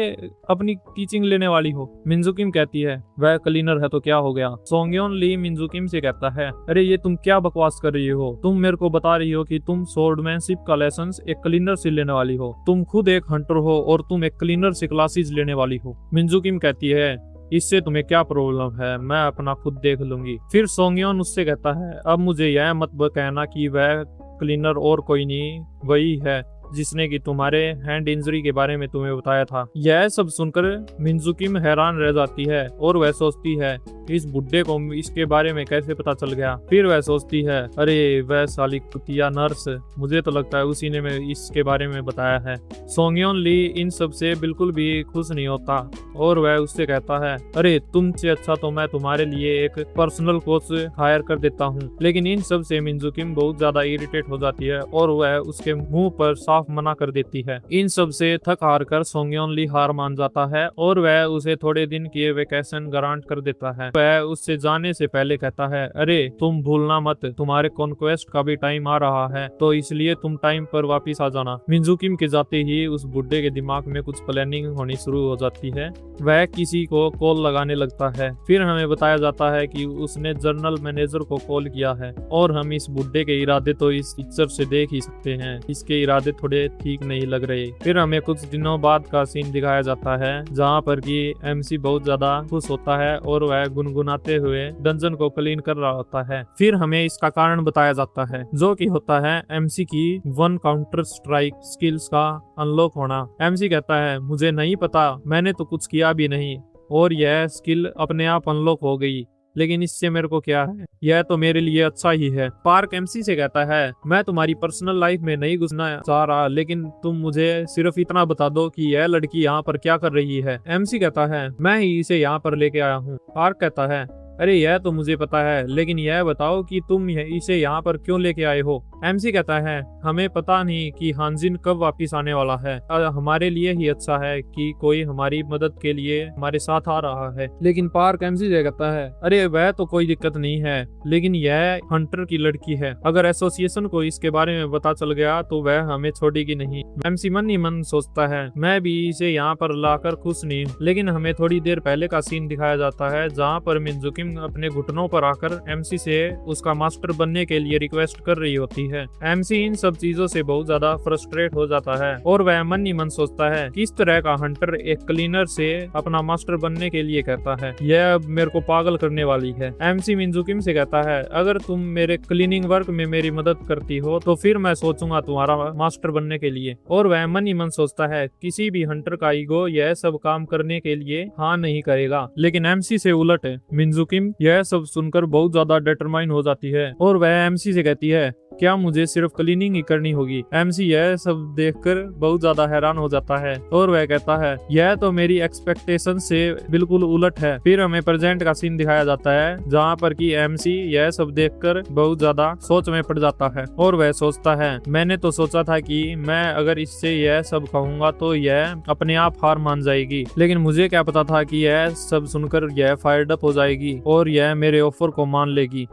अपनी टीचिंग लेने वाली हो? मिन्जुकिम कहती है, वह क्लीनर है तो क्या हो गया? सोंगयोन ली मिन्जुकिम से कहता है, अरे ये तुम क्या बकवास कर रही हो? तुम मेरे को बता रही हो कि तुम स्वॉर्डमैनशिप का लेसन एक क्लीनर से लेने वाली हो, तुम खुद एक हंटर हो और तुम एक क्लीनर से क्लासेस लेने वाली हो। मिन्जुकिम कहती है, इससे तुम्हें क्या प्रॉब्लम है, मैं अपना खुद देख लूंगी। फिर सोंगयोन उससे कहता है, अब मुझे यह मत कहना कि वह क्लीनर और कोई नहीं वही है जिसने कि तुम्हारे हैंड इंजरी के बारे में तुम्हें बताया था। यह सब सुनकर मिन्जुकिम हैरान रह जाती है और वह सोचती है, इस बुड्ढे को इसके बारे में कैसे पता चल गया। फिर वह सोचती है, अरे वह साली कुतिया नर्स, मुझे तो लगता है उसी ने इसके बारे में बताया है। सोंगयोन ली इन सब से बिल्कुल भी खुश नहीं होता और वह उससे कहता है, अरे तुमसे अच्छा तो मैं तुम्हारे लिए एक पर्सनल कोच हायर कर देता हूँ। लेकिन इन सब से मिंजू किम बहुत ज्यादा इरिटेट हो जाती है और वह उसके मुंह पर साफ मना कर देती है। इन सब से थक हार कर सोंगयोन ली हार मान जाता है और वह उसे थोड़े दिन की वेकेशन ग्रांट कर देता है। वह उससे जाने से पहले कहता है, अरे तुम भूलना मत, तुम्हारे कॉन्क्वेस्ट का भी टाइम आ रहा है, तो इसलिए तुम टाइम पर वापिस आ जाना। मिंजू किम के जाते ही उस बुड्ढे के दिमाग में कुछ प्लानिंग होनी शुरू हो जाती है। वह किसी को कॉल लगाने लगता है। फिर हमें बताया जाता है कि उसने जनरल मैनेजर को कॉल किया है और हम इस बुड्ढे के इरादे तो इस पिक्चर से देख ही सकते हैं, इसके इरादे थोड़े ठीक नहीं लग रहे। फिर हमें कुछ दिनों बाद का सीन दिखाया जाता है जहाँ पर कि एमसी बहुत ज्यादा खुश होता है और वह गुनगुनाते हुए डंजन को क्लीन कर रहा होता है। फिर हमें इसका कारण बताया जाता है जो कि होता है एमसी की 1 काउंटर स्ट्राइक स्किल्स का अनलॉक होना। एमसी कहता है, मुझे नहीं पता, मैंने तो कुछ किया भी नहीं और यह स्किल अपने आप अनलॉक हो गई, लेकिन इससे मेरे को क्या है, यह तो मेरे लिए अच्छा ही है। पार्क एमसी से कहता है, मैं तुम्हारी पर्सनल लाइफ में नहीं घुसना चाह रहा, लेकिन तुम मुझे सिर्फ इतना बता दो कि यह लड़की यहाँ पर क्या कर रही है। एमसी कहता है, मैं ही इसे यहाँ पर लेके आया हूँ। पार्क कहता है, अरे यह तो मुझे पता है, लेकिन यह बताओ कि तुम इसे यहाँ पर क्यों लेके आए हो। एमसी कहता है, हमें पता नहीं कि हानजिन कब वापिस आने वाला है, हमारे लिए ही अच्छा है कि कोई हमारी मदद के लिए हमारे साथ आ रहा है। लेकिन पार्क एमसी से कहता है, अरे वह तो कोई दिक्कत नहीं है, लेकिन यह हंटर की लड़की है, अगर एसोसिएशन को इसके बारे में पता चल गया तो वह हमें छोड़ेगी नहीं। एमसी मन ही मन सोचता है, मैं भी इसे यहाँ पर लाकर खुश नहीं। लेकिन हमें थोड़ी देर पहले का सीन दिखाया जाता है जहाँ पर मिंजू किम अपने घुटनों पर आकर एमसी से उसका मास्टर बनने के लिए रिक्वेस्ट कर रही होती है। एमसी इन सब चीजों से बहुत ज्यादा फ्रस्ट्रेट हो जाता है और वह मन ही मन सोचता है, किस तरह का हंटर एक क्लीनर से अपना मास्टर बनने के लिए कहता है, यह मेरे को पागल करने वाली है। एमसी मिंजू किम से कहता है, अगर तुम मेरे क्लीनिंग वर्क में मेरी मदद करती हो तो फिर मैं सोचूंगा तुम्हारा मास्टर बनने के लिए। और वह मन ही मन सोचता है, किसी भी हंटर का ईगो यह सब काम करने के लिए हाँ नहीं करेगा। लेकिन एमसी से उलट है, मिंजू किम यह सब सुनकर बहुत ज्यादा डिटरमाइन हो जाती है और वह एमसी से कहती है, क्या मुझे सिर्फ क्लीनिंग ही करनी होगी। एमसी यह सब देखकर बहुत ज्यादा हैरान हो जाता है और वह कहता है, यह तो मेरी एक्सपेक्टेशन से बिल्कुल उलट है। फिर हमें प्रेजेंट का सीन दिखाया जाता है जहाँ पर कि एमसी यह सब देखकर बहुत ज्यादा सोच में पड़ जाता है और वह सोचता है, मैंने तो सोचा था कि मैं अगर इससे यह सब कहूंगा तो यह अपने आप हार मान जाएगी, लेकिन मुझे क्या पता था कि यह सब सुनकर यह फायर्ड अप हो जाएगी और यह मेरे ऑफर को मान लेगी।